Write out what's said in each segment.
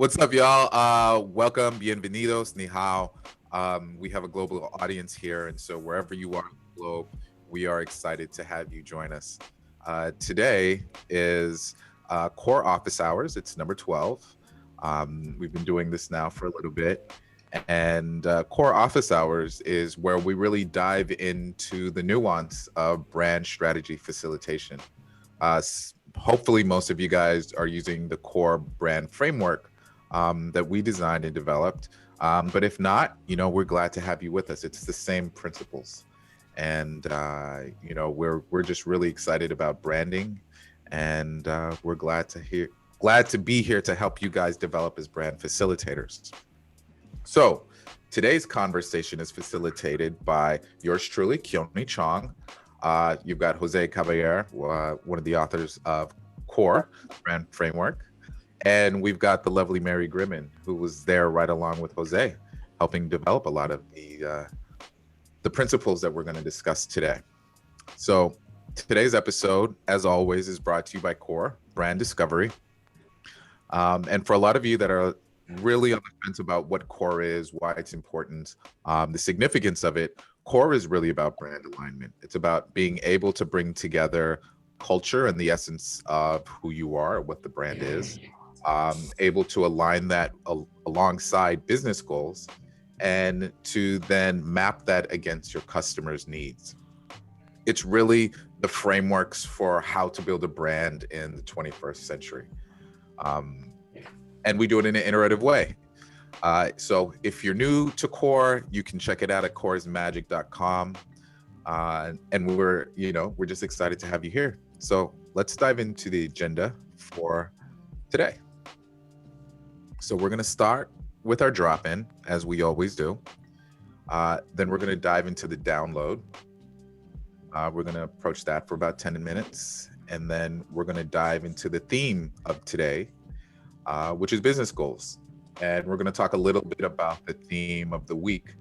What's up, y'all? Welcome, bienvenidos, ni hao. We have a global audience here, and so wherever you are in the globe, we are excited to have you join us. Today is Core Office Hours. It's number 12. We've been doing this now for a little bit, and Core Office Hours is where we really dive into the nuance of brand strategy facilitation. Hopefully, most of you guys are using the core brand framework that we designed and developed. But if not, we're glad to have you with us. It's the same principles, and we're just really excited about branding, and we're glad to be here to help you guys develop as brand facilitators. So today's conversation is facilitated by yours truly, Keone Chong. You've got Jose Caballer, one of the authors of Core Brand Framework. And we've got the lovely Mary Gribbin, who was there right along with Jose, helping develop a lot of the principles that we're going to discuss today. So today's episode, as always, is brought to you by Core Brand Discovery. And for a lot of you that are really on the fence about what Core is, why it's important, the significance of it, Core is really about brand alignment. It's about being able to bring together culture and the essence of who you are, what the brand is, able to align that alongside business goals, and to then map that against your customers' needs. It's really the frameworks for how to build a brand in the 21st century. And we do it in an iterative way. So if you're new to Core, you can check it out at coresmagic.com. And we're just excited to have you here. So let's dive into the agenda for today. So we're going to start with our drop-in, as we always do. Then we're going to dive into the download. We're going to approach that for about 10 minutes. And then we're going to dive into the theme of today, which is business goals. And we're going to talk a little bit about the theme of the week,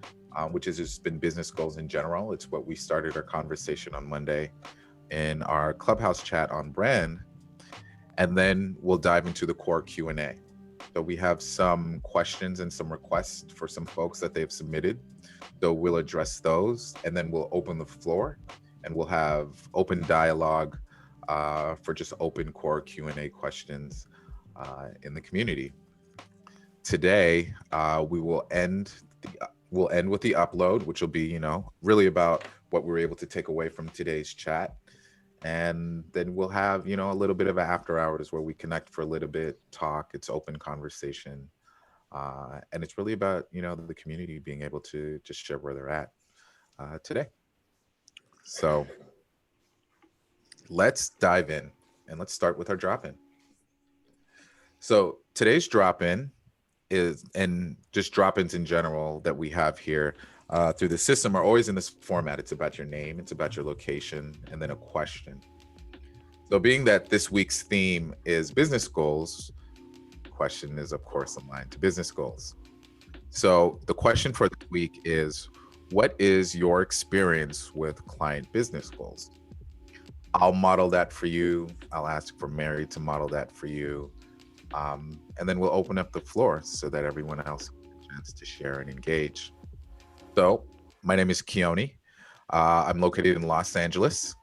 which has just been business goals in general. It's what we started our conversation on Monday in our Clubhouse chat on brand. And then we'll dive into the core Q&A. So we have some questions and some requests for some folks that they've submitted. So we'll address those, and then we'll open the floor, and we'll have open dialogue for just open core Q&A questions in the community. Today, we'll end with the upload, which will be, really about what we were able to take away from today's chat. And then we'll have, a little bit of an after hours where we connect for a little bit, talk. It's open conversation. And it's really about, the community being able to just share where they're at today. So let's dive in, and let's start with our drop-in. So today's drop-in is, and just drop-ins in general that we have here through the system, are always in this format. It's about your name, it's about your location, and then a question. So being that this week's theme is business goals, question is of course aligned to business goals. So the question for this week is, what is your experience with client business goals? I'll model that for you. I'll ask for Mary to model that for you. And then we'll open up the floor so that everyone else has a chance to share and engage. So my name is Keone. I'm located in Los Angeles.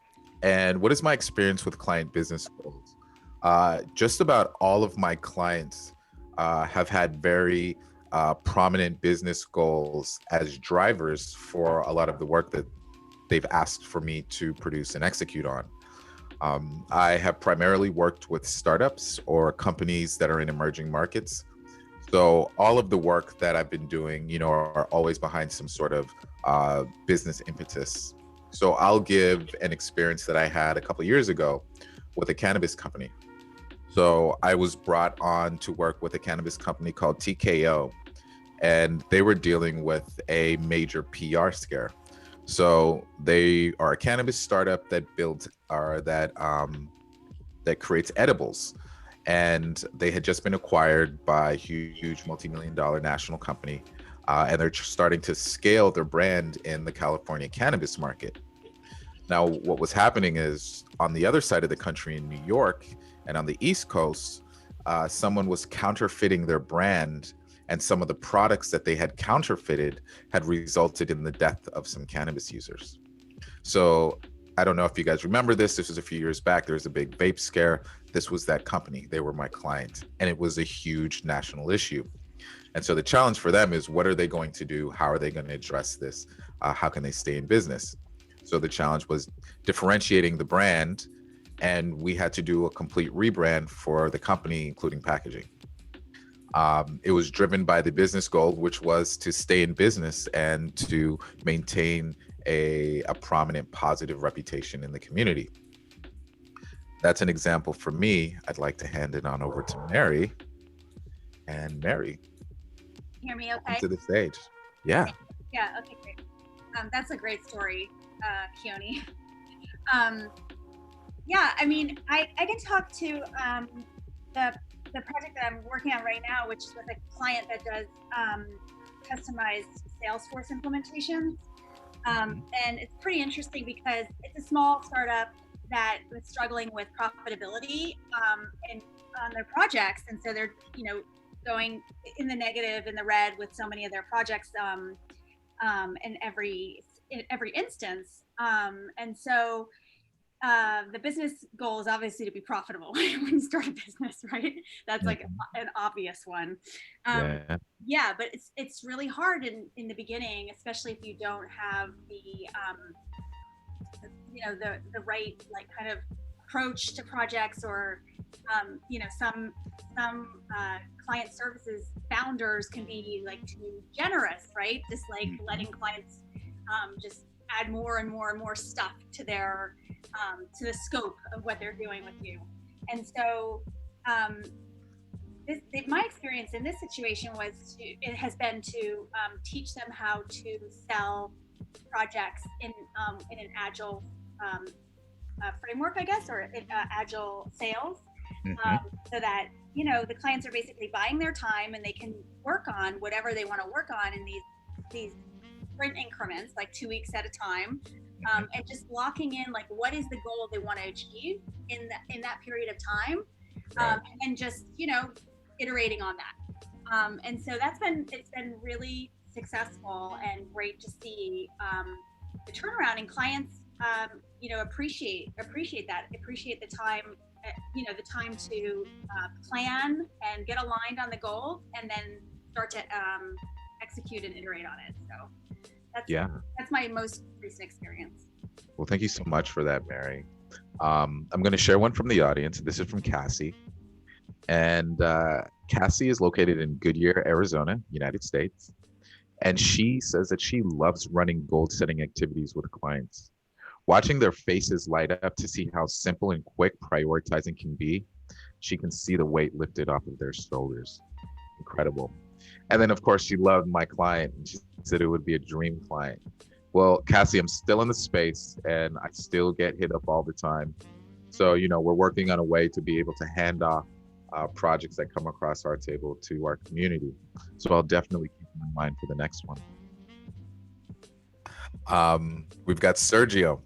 And what is my experience with client business goals? Just about all of my clients have had very prominent business goals as drivers for a lot of the work that they've asked for me to produce and execute on. I have primarily worked with startups or companies that are in emerging markets. So all of the work that I've been doing, are always behind some sort of business impetus. So I'll give an experience that I had a couple of years ago with a cannabis company. So I was brought on to work with a cannabis company called TKO, and they were dealing with a major PR scare. So they are a cannabis startup that that creates edibles. And they had just been acquired by a huge multi-million-dollar national company. And they're starting to scale their brand in the California cannabis market. Now, what was happening is on the other side of the country in New York and on the East Coast, someone was counterfeiting their brand, and some of the products that they had counterfeited had resulted in the death of some cannabis users. So I don't know if you guys remember this. This was a few years back. There was a big vape scare. This was that company. They were my client, and it was a huge national issue. And so the challenge for them is, what are they going to do? How are they going to address this? How can they stay in business? So the challenge was differentiating the brand, and we had to do a complete rebrand for the company, including packaging. It was driven by the business goal, which was to stay in business and to maintain a prominent, positive reputation in the community. That's an example for me. I'd like to hand it on over to Mary. And Mary, hear me okay? to the stage. Yeah. Yeah, okay, great. That's a great story, Keone. Yeah, I mean, I can talk to the project that I'm working on right now, which is with a client that does customized Salesforce implementations. And it's pretty interesting because it's a small startup that was struggling with profitability on their projects. And so they're, going in the negative, in the red with so many of their projects in every instance. And so the business goal is obviously to be profitable when you start a business, right? That's like an obvious one. Yeah, but it's really hard in the beginning, especially if you don't have the right like kind of approach to projects, or some client services founders can be like too generous, right? Just like letting clients just add more and more and more stuff to their to the scope of what they're doing with you. And so my experience in this situation has been to teach them how to sell projects in an agile framework, I guess, or agile sales, so that the clients are basically buying their time and they can work on whatever they want to work on in these sprint increments, like 2 weeks at a time, and just blocking in like what is the goal they want to achieve in that period of time, and then just iterating on that. And so it's been really successful and great to see the turnaround, and clients appreciate the time, the time to plan and get aligned on the goals, and then start to execute and iterate on it. So that's my most recent experience. Well, thank you so much for that, Mary. I'm going to share one from the audience. This is from Cassie. And Cassie is located in Goodyear, Arizona, United States. And she says that she loves running goal setting activities with clients. Watching their faces light up to see how simple and quick prioritizing can be, she can see the weight lifted off of their shoulders. Incredible. And then, of course, she loved my client, and she said it would be a dream client. Well, Cassie, I'm still in the space, and I still get hit up all the time. So, we're working on a way to be able to hand off projects that come across our table to our community. So I'll definitely keep them in mind for the next one. We've got Sergio.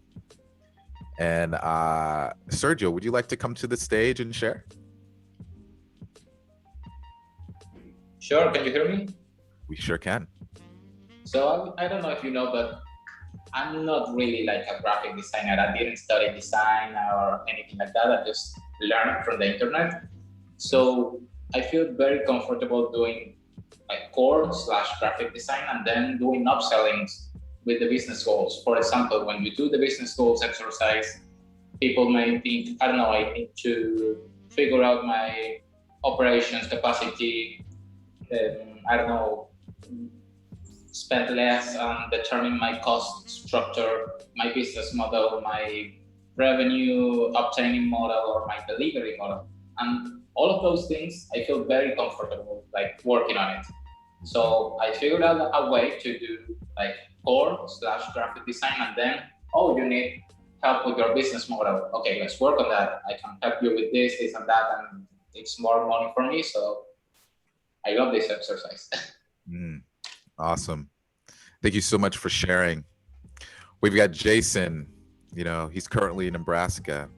And Sergio, would you like to come to the stage and share? Sure, can you hear me? We sure can. So I don't know if you know, but I'm not really like a graphic designer. I didn't study design or anything like that. I just learned from the internet. So I feel very comfortable doing like core/graphic design, and then doing upsellings with the business goals. For example, when you do the business goals exercise, people may think, I don't know, I need to figure out my operations capacity, I don't know, spend less on determine my cost structure, my business model, my revenue obtaining model, or my delivery model. And all of those things, I feel very comfortable like working on it. So I figured out a way to do like core/graphic design, and then, you need help with your business model. Okay, let's work on that. I can help you with this and that, and it's more money for me. So I love this exercise. Awesome. Thank you so much for sharing. We've got Jason, he's currently in Nebraska,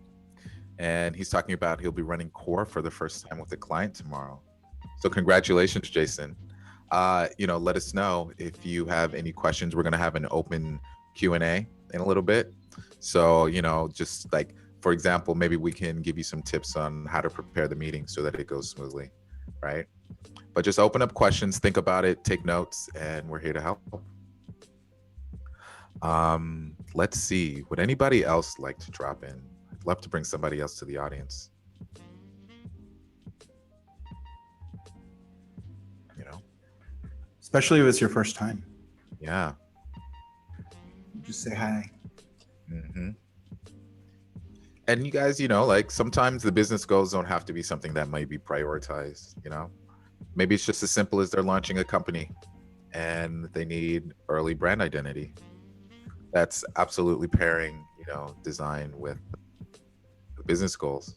and he's talking about he'll be running core for the first time with a client tomorrow. So congratulations, Jason. Let us know if you have any questions. We're going to have an open Q&A in a little bit. So, just like, for example, maybe we can give you some tips on how to prepare the meeting so that it goes smoothly, right? But just open up questions, think about it, take notes, and we're here to help. Let's see. Would anybody else like to drop in? I'd love to bring somebody else to the audience. Especially if it's your first time. Yeah. Just say hi. Mm-hmm. And you guys, like sometimes the business goals don't have to be something that might be prioritized, Maybe it's just as simple as they're launching a company and they need early brand identity. That's absolutely pairing, design with the business goals.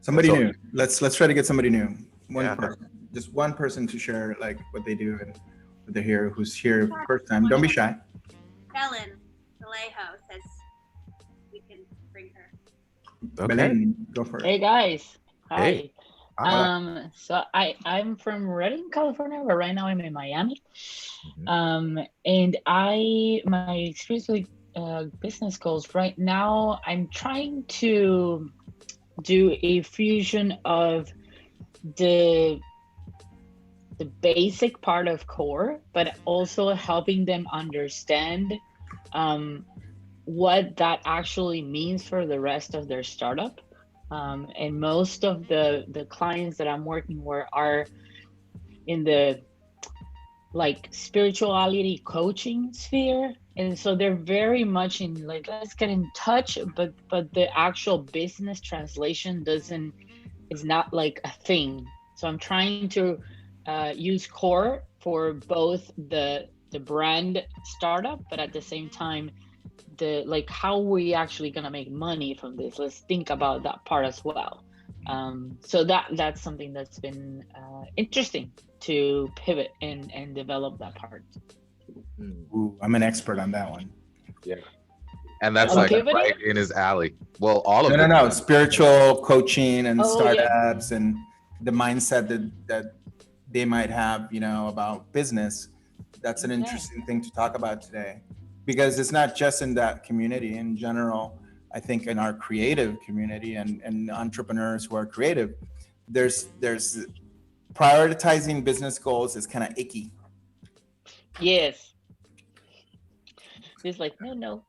Somebody new. Let's try to get somebody new. Just one person to share like what they do and what they're here, who's here first time. Don't be shy. Belen Vallejo says we can bring her. Okay. Belen, go for it. Hey guys. Hi. Hey. So I'm from Redding, California, but right now I'm in Miami. Mm-hmm. And my experience with business goals right now, I'm trying to do a fusion of the basic part of core, but also helping them understand what that actually means for the rest of their startup. And most of the clients that I'm working with are in the like spirituality coaching sphere, and so they're very much in like, let's get in touch, but the actual business translation is not like a thing. So I'm trying to use core for both the brand startup, but at the same time how we actually gonna make money from this. Let's think about that part as well. So that's something that's been interesting to pivot and develop that part. Ooh, I'm an expert on that one. Yeah. And that's like right in his alley. Well, all of them. No. Spiritual coaching and startups and the mindset that they might have, about business. That's an interesting thing to talk about today, because it's not just in that community. In general, I think in our creative community and entrepreneurs who are creative, there's prioritizing business goals is kind of icky. Yes. It's like, no.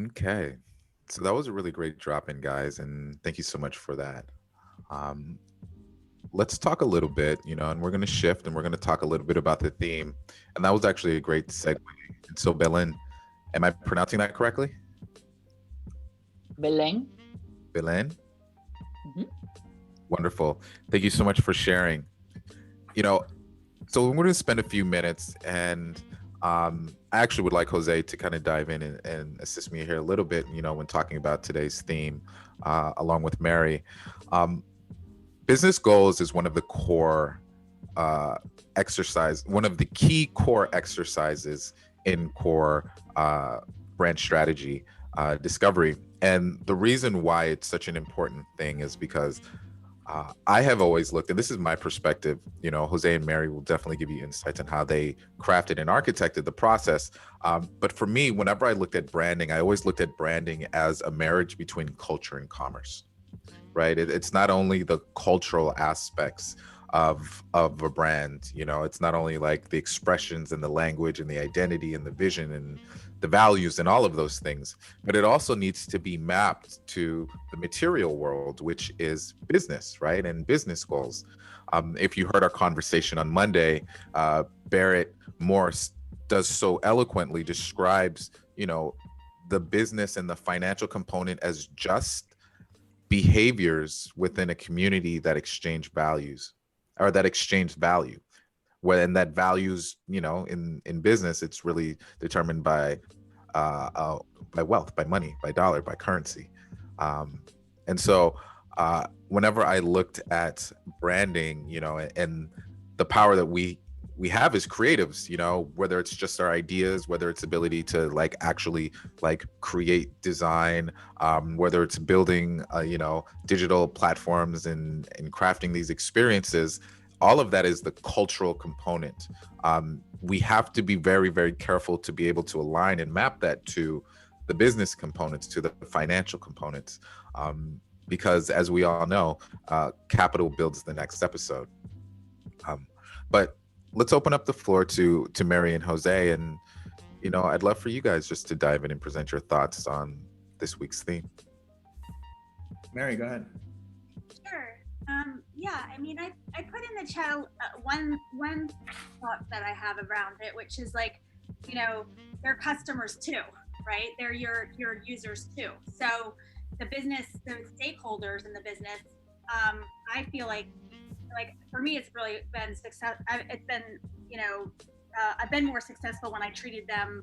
Okay. So that was a really great drop in, guys. And thank you so much for that. Let's talk a little bit, and we're going to shift and we're going to talk a little bit about the theme. And that was actually a great segue. And so Belen, am I pronouncing that correctly? Belen. Mm-hmm. Wonderful. Thank you so much for sharing. So we're going to spend a few minutes, and I actually would like Jose to kind of dive in and assist me here a little bit, when talking about today's theme, along with Mary. Business goals is one of the core one of the key core exercises in core brand strategy discovery. And the reason why it's such an important thing is because I have always looked, and this is my perspective, Jose and Mary will definitely give you insights on how they crafted and architected the process. But for me, whenever I looked at branding, I always looked at branding as a marriage between culture and commerce, right? It's not only the cultural aspects of a brand, it's not only like the expressions and the language and the identity and the vision and the values and all of those things, but it also needs to be mapped to the material world, which is business, right? And business goals. If you heard our conversation on Monday, Barrett Morse does so eloquently describes, the business and the financial component as just behaviors within a community that exchange values, or that exchange value. And that values, in business, it's really determined by wealth, by money, by dollar, by currency. And so whenever I looked at branding, and the power that we have as creatives, you know, whether it's just our ideas, whether it's ability to like actually like create design, whether it's building you know, digital platforms and crafting these experiences, all of that is the cultural component. We have to be very, very careful to be able to align and map that to the business components, to the financial components, because as we all know, capital builds the next episode. But let's open up the floor to Mary and Jose, and you know, I'd love for you guys just to dive in and present your thoughts on this week's theme. Mary, go ahead. Sure. Yeah, I mean, I put in the chat one thought that I have around it, which is like, you know, they're customers too, right? They're your users too. So the business, the stakeholders in the business, I feel like for me, it's really been success. It's been, you know, I've been more successful when I treated them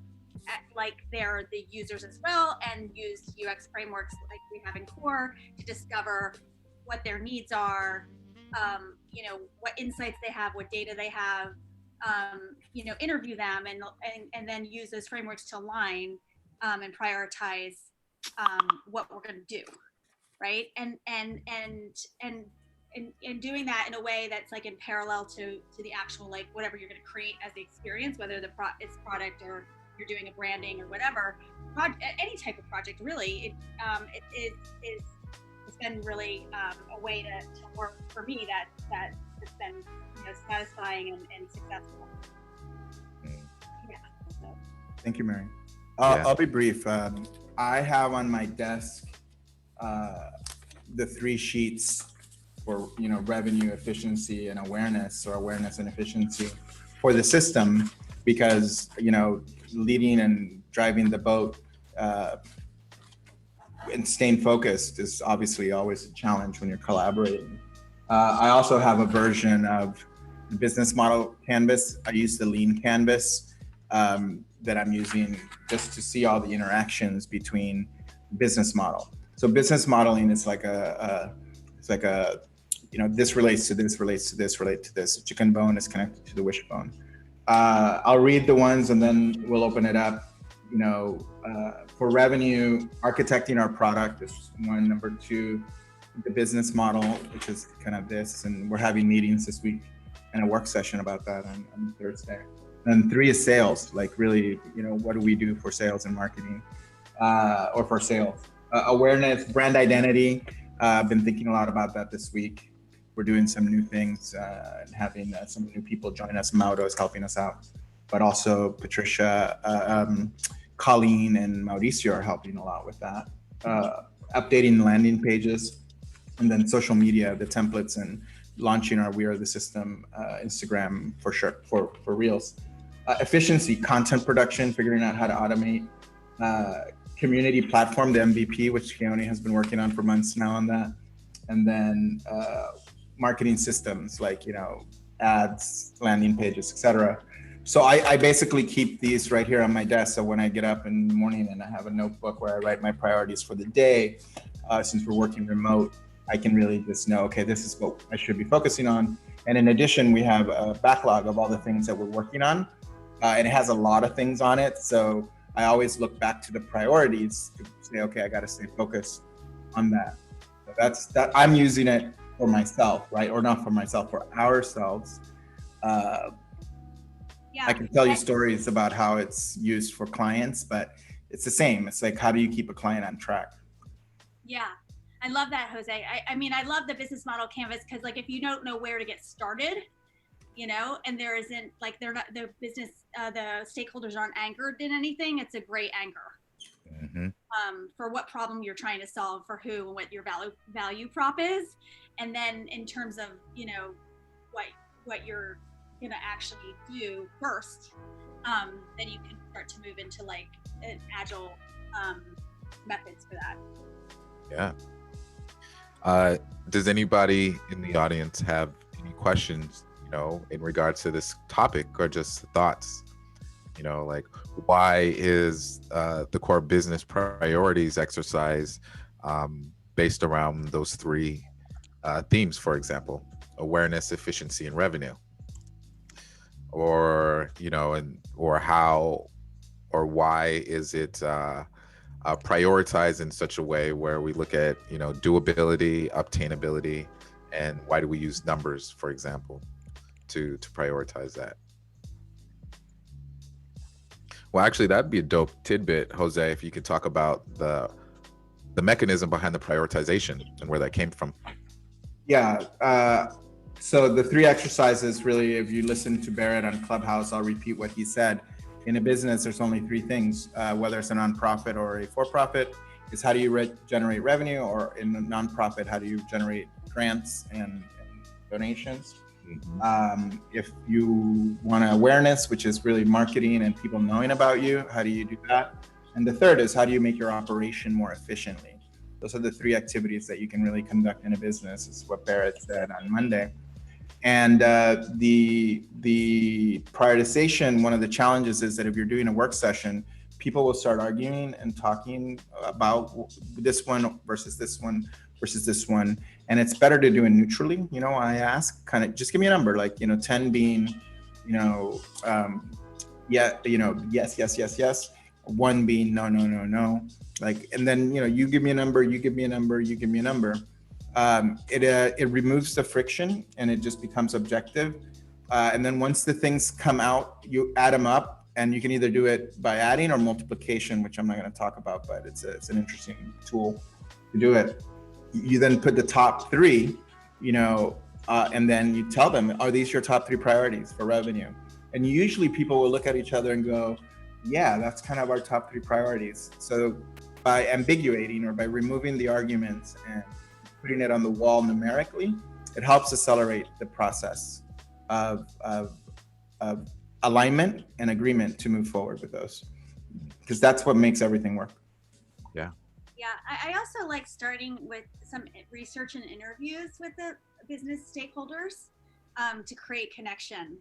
like they're the users as well, and used UX frameworks like we have in Core to discover what their needs are, you know, what insights they have, what data they have, you know, interview them and then use those frameworks to align and prioritize what we're going to do, right? And doing that in a way that's like in parallel to the actual, like whatever you're going to create as the experience, whether it's product or you're doing a branding or whatever, any type of project really, it's been really a way to work for me that has been, you know, satisfying and successful. Yeah. So. Thank you, Mary. I'll be brief. I have on my desk the 3 sheets for, you know, revenue, efficiency, and awareness, or awareness and efficiency for the system, because, you know, leading and driving the boat and staying focused is obviously always a challenge when you're collaborating. I also have a version of the business model canvas. I use the lean canvas that I'm using just to see all the interactions between business model. So business modeling is like it's like a, you know, this relates to this, relates to this, relate to this. The chicken bone is connected to the wishbone. I'll read the ones and then we'll open it up. You know, for revenue, architecting our product is one. Number 2, the business model, which is kind of this, and we're having meetings this week and a work session about that on Thursday. And 3 is sales, like really, you know, what do we do for sales and marketing, or for sales? Awareness, brand identity. I've been thinking a lot about that this week. We're doing some new things and having some new people join us. Mauro is helping us out, but also Patricia, Colleen, and Mauricio are helping a lot with that. Updating landing pages, and then social media, the templates, and launching our We Are the System Instagram for sure, for Reels. Efficiency, content production, figuring out how to automate. Community platform, the MVP, which Keone has been working on for months now on that. And then marketing systems, like, you know, ads, landing pages, etc. So I basically keep these right here on my desk. So when I get up in the morning and I have a notebook where I write my priorities for the day, since we're working remote, I can really just know, okay, this is what I should be focusing on. And in addition, we have a backlog of all the things that we're working on. And it has a lot of things on it. So I always look back to the priorities to say, okay, I got to stay focused on that. So that's that. I'm using it for myself, right? Or not for myself, for ourselves. Yeah. I can tell you stories about how it's used for clients, but it's the same. It's like, how do you keep a client on track? Yeah, I love that, Jose. I mean, I love the business model canvas, because like if you don't know where to get started, you know, and there isn't like the business, the stakeholders aren't anchored in anything, it's a great anchor. Mm-hmm. For what problem you're trying to solve, for who, and what your value prop is, and then in terms of, you know, what you're gonna actually do first, then you can start to move into like an agile methods for that. Yeah. Does anybody in the audience have any questions, you know, in regards to this topic, or just thoughts? You know, like, why is the core business priorities exercise based around those 3 themes, for example, awareness, efficiency, and revenue? or or how or why is it prioritized in such a way where we look at doability, obtainability, and why do we use numbers, for example, to prioritize that? Well, actually, that'd be a dope tidbit, Jose, if you could talk about the mechanism behind the prioritization and where that came from. Yeah. So the three exercises, really, if you listen to Barrett on Clubhouse, I'll repeat what he said. In a business, there's only three things, whether it's a nonprofit or a for-profit, is how do you generate revenue, or in a nonprofit, how do you generate grants and donations? If you want awareness, which is really marketing and people knowing about you, how do you do that? And the third is how do you make your operation more efficiently? Those are the three activities that you can really conduct in a business, is what Barrett said on Monday. And the prioritization, one of the challenges is that if you're doing a work session, people will start arguing and talking about this one versus this one versus this one. And it's better to do it neutrally. I ask, kind of just give me a number, like, 10 being, yes, 1 being no. Like, and then, you give me a number, you give me a number, you give me a number. It removes the friction and it just becomes objective. And then once the things come out, you add them up, and you can either do it by adding or multiplication, which I'm not going to talk about, but it's an interesting tool to do it. You then put the top three, and then you tell them, are these your top three priorities for revenue? And usually people will look at each other and go, yeah, that's kind of our top three priorities. So by ambiguating or by removing the arguments and putting it on the wall numerically, it helps accelerate the process of alignment and agreement to move forward with those, because that's what makes everything work. Yeah. I also like starting with some research and interviews with the business stakeholders to create connection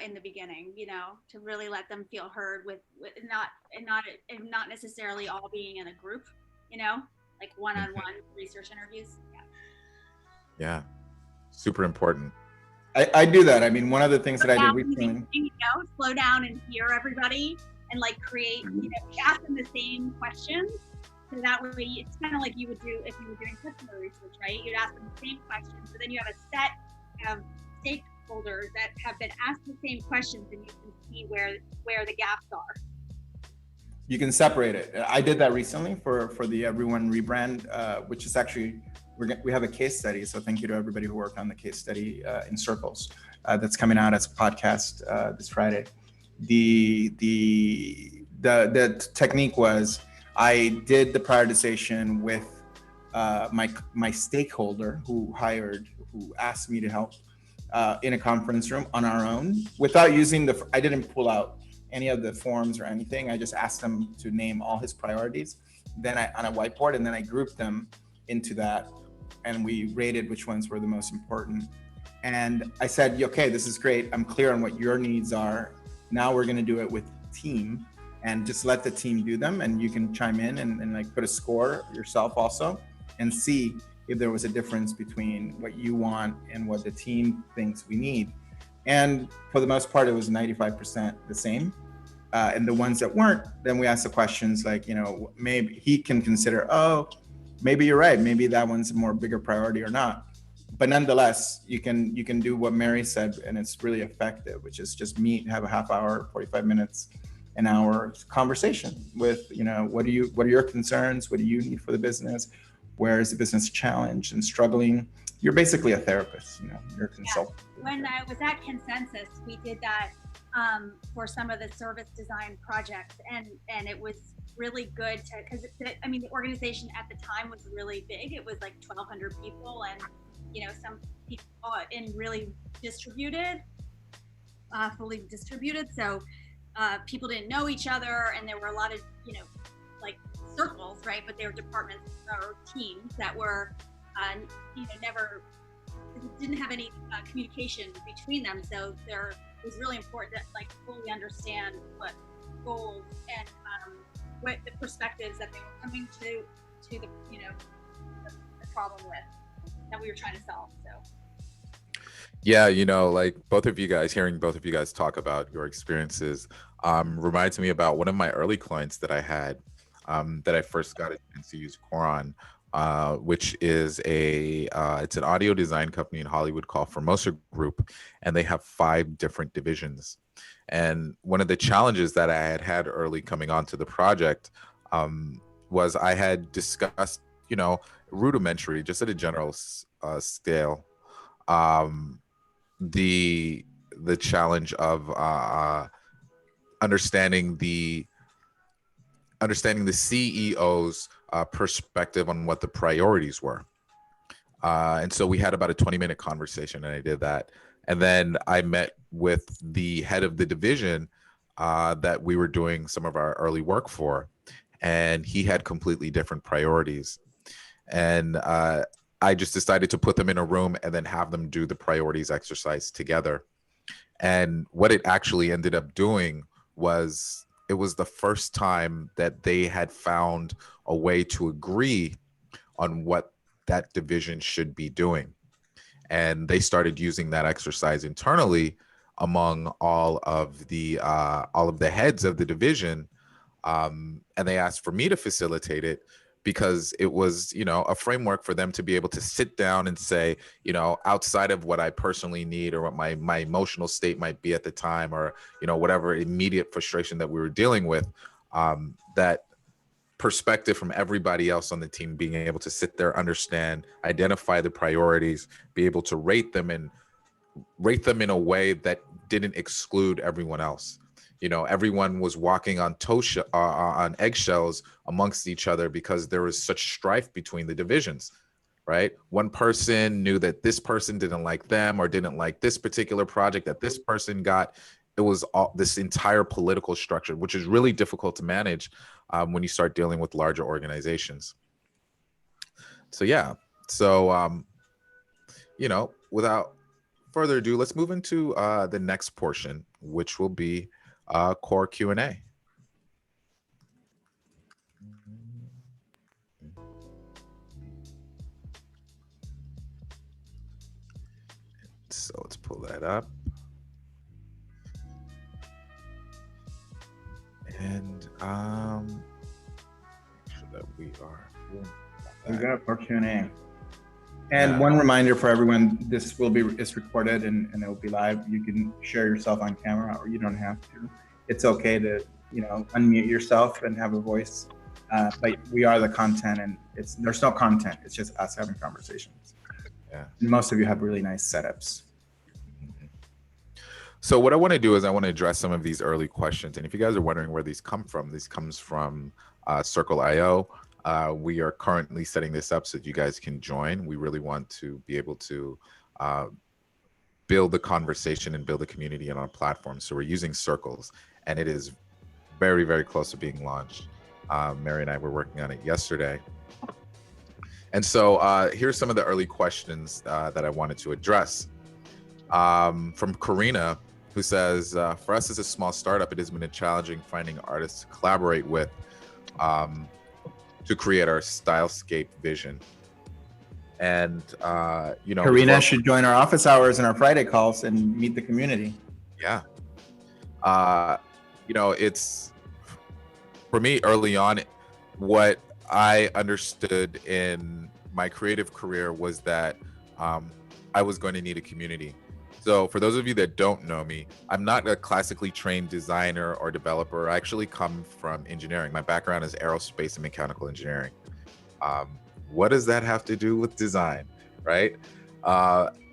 in the beginning, to really let them feel heard with not necessarily all being in a group, like one-on-one research interviews. Yeah. Super important. I do that. I mean, one of the things that I did recently, slow down and hear everybody and like create, ask them the same questions. So that way it's kind of like you would do if you were doing customer research, right? You'd ask them the same questions, but then you have a set of stakeholders that have been asked the same questions, and you can see where the gaps are. You can separate it. I did that recently for the Everyone rebrand, which is actually, we have a case study. So thank you to everybody who worked on the case study in Circles that's coming out as a podcast this Friday. The technique was, I did the prioritization with my stakeholder who asked me to help in a conference room on our own, without using I didn't pull out any of the forms or anything. I just asked him to name all his priorities, then on a whiteboard, and then I grouped them into that, and we rated which ones were the most important. And I said, okay, this is great. I'm clear on what your needs are. Now we're going to do it with the team, and just let the team do them. And you can chime in and like put a score yourself also, and see if there was a difference between what you want and what the team thinks we need. And for the most part, it was 95% the same. And the ones that weren't, then we asked the questions like, maybe he can consider, oh, maybe you're right. Maybe that one's a more bigger priority or not. But nonetheless, you can do what Mary said, and it's really effective, which is just meet, have a half hour, 45 minutes, an hour conversation with, what are your concerns? What do you need for the business? Where is the business challenged and struggling? You're basically a therapist, you're a consultant. Yeah. When I was at Consensus, we did that for some of the service design projects, and it was really good because the organization at the time was really big. It was like 1,200 people, and some people in really distributed, fully distributed. So people didn't know each other, and there were a lot of like circles, right? But they were departments or teams that were never didn't have any communication between them. So it was really important to like fully understand what goals and what the perspectives that they were coming to the the problem with that we were trying to solve. So Yeah, like both of you guys, hearing both of you guys talk about your experiences, reminds me about one of my early clients that I had, that I first got a chance to use Core on, which is it's an audio design company in Hollywood called Formosa Group, and they have 5 different divisions. And one of the challenges that I had early coming onto the project, was I had discussed, rudimentary, just at a general scale, um, the challenge of understanding the CEO's perspective on what the priorities were. And so we had about a 20-minute conversation, and I did that. And then I met with the head of the division that we were doing some of our early work for, and he had completely different priorities. And I just decided to put them in a room and then have them do the priorities exercise together. And what it actually ended up doing was, it was the first time that they had found a way to agree on what that division should be doing. And they started using that exercise internally among all of the heads of the division, and they asked for me to facilitate it, because it was, a framework for them to be able to sit down and say, outside of what I personally need, or what my emotional state might be at the time, or whatever immediate frustration that we were dealing with, that perspective from everybody else on the team, being able to sit there, understand, identify the priorities, be able to rate them, and rate them in a way that didn't exclude everyone else. Everyone was walking on on eggshells amongst each other, because there was such strife between the divisions, right? One person knew that this person didn't like them, or didn't like this particular project that this person got. It was all this entire political structure, which is really difficult to manage when you start dealing with larger organizations. So yeah, so without further ado, let's move into the next portion, which will be core Q&A. So let's pull that up. And make sure that we are. We got our Q&A. And one reminder for everyone, this is recorded and it will be live. You can share yourself on camera, or you don't have to. It's okay to, unmute yourself and have a voice. But we are the content, and there's no content. It's just us having conversations. Yeah. And most of you have really nice setups. So what I want to do is I want to address some of these early questions. And if you guys are wondering where these come from, this comes from Circle.io. We are currently setting this up so that you guys can join. We really want to be able to build the conversation and build a community on our platform. So we're using Circles, and it is very, very close to being launched. Mary and I were working on it yesterday. And so here's some of the early questions that I wanted to address. From Karina, who says, for us as a small startup, it has been challenging finding artists to collaborate with to create our stylescape vision. And, Karina should join our office hours and our Friday calls and meet the community. Yeah. It's, for me early on, what I understood in my creative career was that I was going to need a community. So for those of you that don't know me, I'm not a classically trained designer or developer. I actually come from engineering. My background is aerospace and mechanical engineering. What does that have to do with design, right?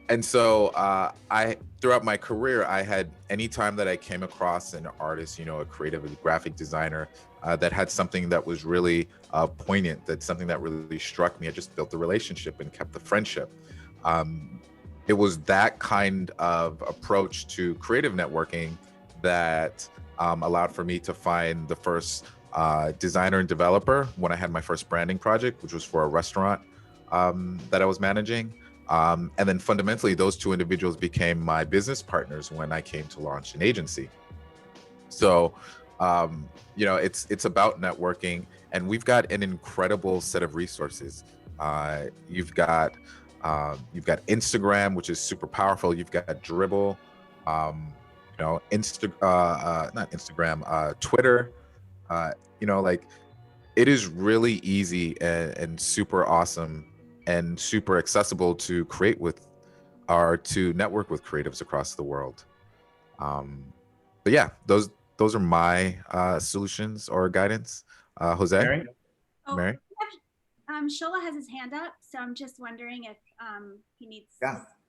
And so I, throughout my career, I had, anytime that I came across an artist, a creative, a graphic designer that had something that was really poignant, that's something that really struck me, I just built the relationship and kept the friendship. It was that kind of approach to creative networking that allowed for me to find the first designer and developer when I had my first branding project, which was for a restaurant that I was managing. And then fundamentally, those two individuals became my business partners when I came to launch an agency. So, it's about networking, and we've got an incredible set of resources. You've got You've got Instagram, which is super powerful. You've got Dribble, not Instagram, Twitter. Like it is really easy and super awesome and super accessible to create with or to network with creatives across the world. But yeah, those are my solutions or guidance. Jose, Mary? Mary. Shola has his hand up, so I'm just wondering if he needs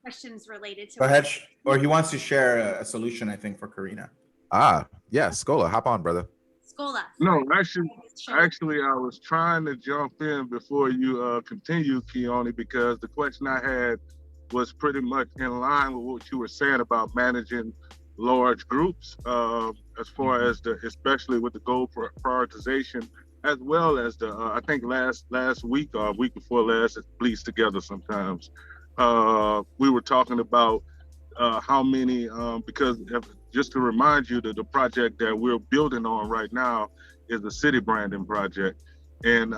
questions related to. Go ahead, or he wants to share a solution, I think, for Karina. Yeah, Scola, hop on, brother. Scola. No, actually, I was trying to jump in before you continue, Keone, because the question I had was pretty much in line with what you were saying about managing large groups, as far as especially with the goal prioritization, as well as I think last week or week before last, it bleeds together sometimes. We were talking about how many, because just to remind you that the project that we're building on right now is the city branding project, and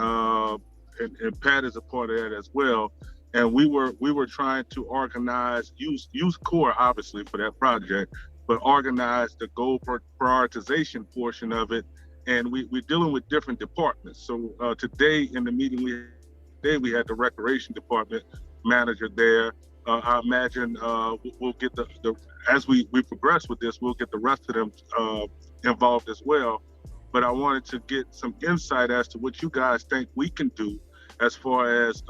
Pat is a part of that as well. And we were trying to organize, use core obviously for that project, but organize the goal prioritization portion of it. And we're dealing with different departments. So today in the meeting we had the recreation department manager there. I imagine we'll get the as we progress with this, we'll get the rest of them involved as well. But I wanted to get some insight as to what you guys think we can do as far as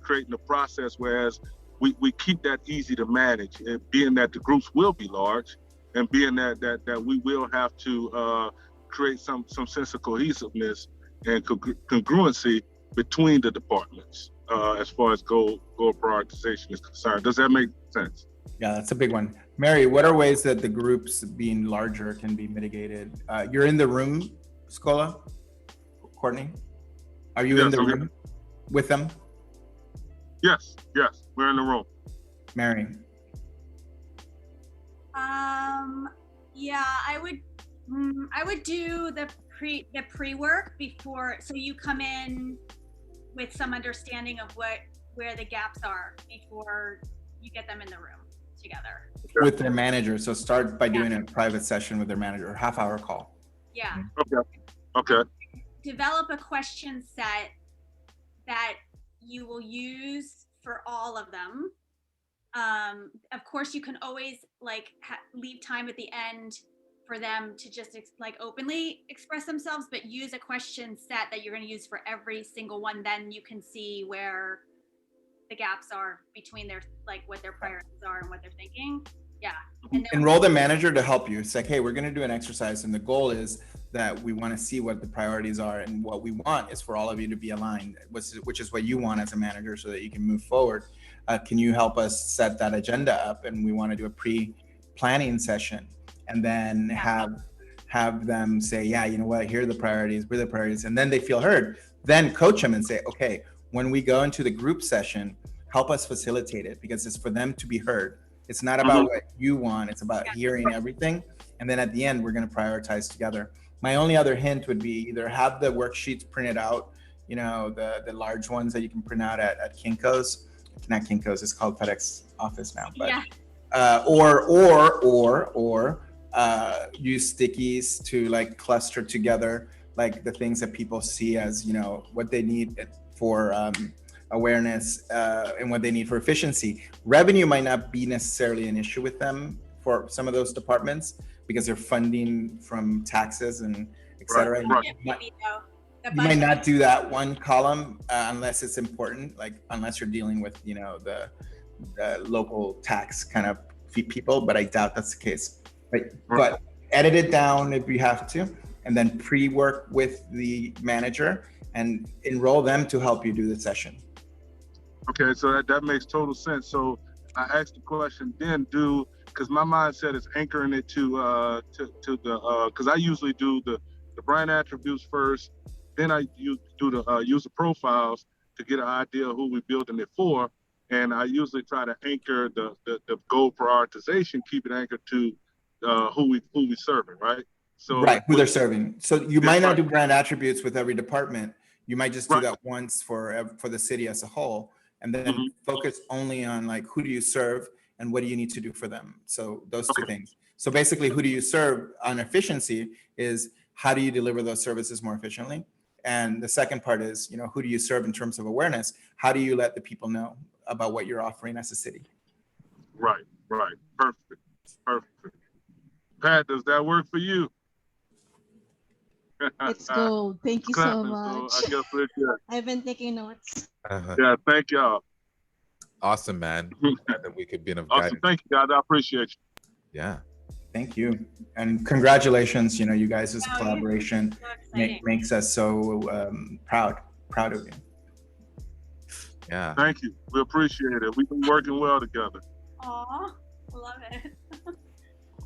creating a process whereas we keep that easy to manage, and being that the groups will be large, and being that we will have to create some sense of cohesiveness and congruency between the departments as far as goal prioritization is concerned. Does that make sense? Yeah, that's a big one. Mary, what are ways that the groups being larger can be mitigated? You're in the room, Scola? Courtney? Are you in the room with them? Yes, we're in the room. Mary? Yeah, I would do the pre-work before, so you come in with some understanding of where the gaps are before you get them in the room together. With their manager. So start by doing a private session with their manager, a half-hour call. Yeah. Okay. Develop a question set that you will use for all of them. Of course, you can always leave time at the end for them to just openly express themselves, but use a question set that you're going to use for every single one. Then you can see where the gaps are between their what their priorities are and what they're thinking. Yeah. And then enroll the manager to help you. It's like, hey, we're going to do an exercise, and the goal is that we want to see what the priorities are, and what we want is for all of you to be aligned, which is what you want as a manager, so that you can move forward. Can you help us set that agenda up? And we want to do a pre-planning session, and then have them say, yeah, you know what, here are the priorities, we're the priorities, and then they feel heard. Then coach them and say, okay, when we go into the group session, help us facilitate it, because it's for them to be heard. It's not about what you want, it's about hearing everything. And then at the end, we're going to prioritize together. My only other hint would be either have the worksheets printed out, the large ones that you can print out at Kinko's. Not Kinko's, it's called FedEx office now. But or use stickies to cluster together the things that people see as what they need for awareness and what they need for efficiency. Revenue might not be necessarily an issue with them for some of those departments, because they're funding from taxes and et cetera. Right. You might not do that one column unless it's important, unless you're dealing with the local tax kind of people, but I doubt that's the case. But edit it down if you have to, and then pre-work with the manager and enroll them to help you do the session. Okay, so that makes total sense. So I asked the question, then because my mindset is anchoring it to the, because I usually do the brand attributes first, then I do the user profiles to get an idea of who we're building it for. And I usually try to anchor the goal prioritization, keep it anchored to who we serving, right? So who they're serving. So you might not do brand attributes with every department. You might just do that once for the city as a whole. and then focus only on like, who do you serve and what do you need to do for them? So those two things. So basically, who do you serve on efficiency is how do you deliver those services more efficiently? And the second part is, you know, who do you serve in terms of awareness? How do you let the people know about what you're offering as a city? Right. Perfect. Pat, does that work for you? Let's go. Thank you so Clapping, much. so I guess we're good. I've been taking notes. Yeah, thank y'all. Awesome, man. Glad that we could be of Awesome. guidance. Thank you, guys. I appreciate you. Yeah. Thank you. And congratulations, you know, you guys' collaboration makes us so proud of you. Yeah. Thank you. We appreciate it. We've been working well together. Aw, love it.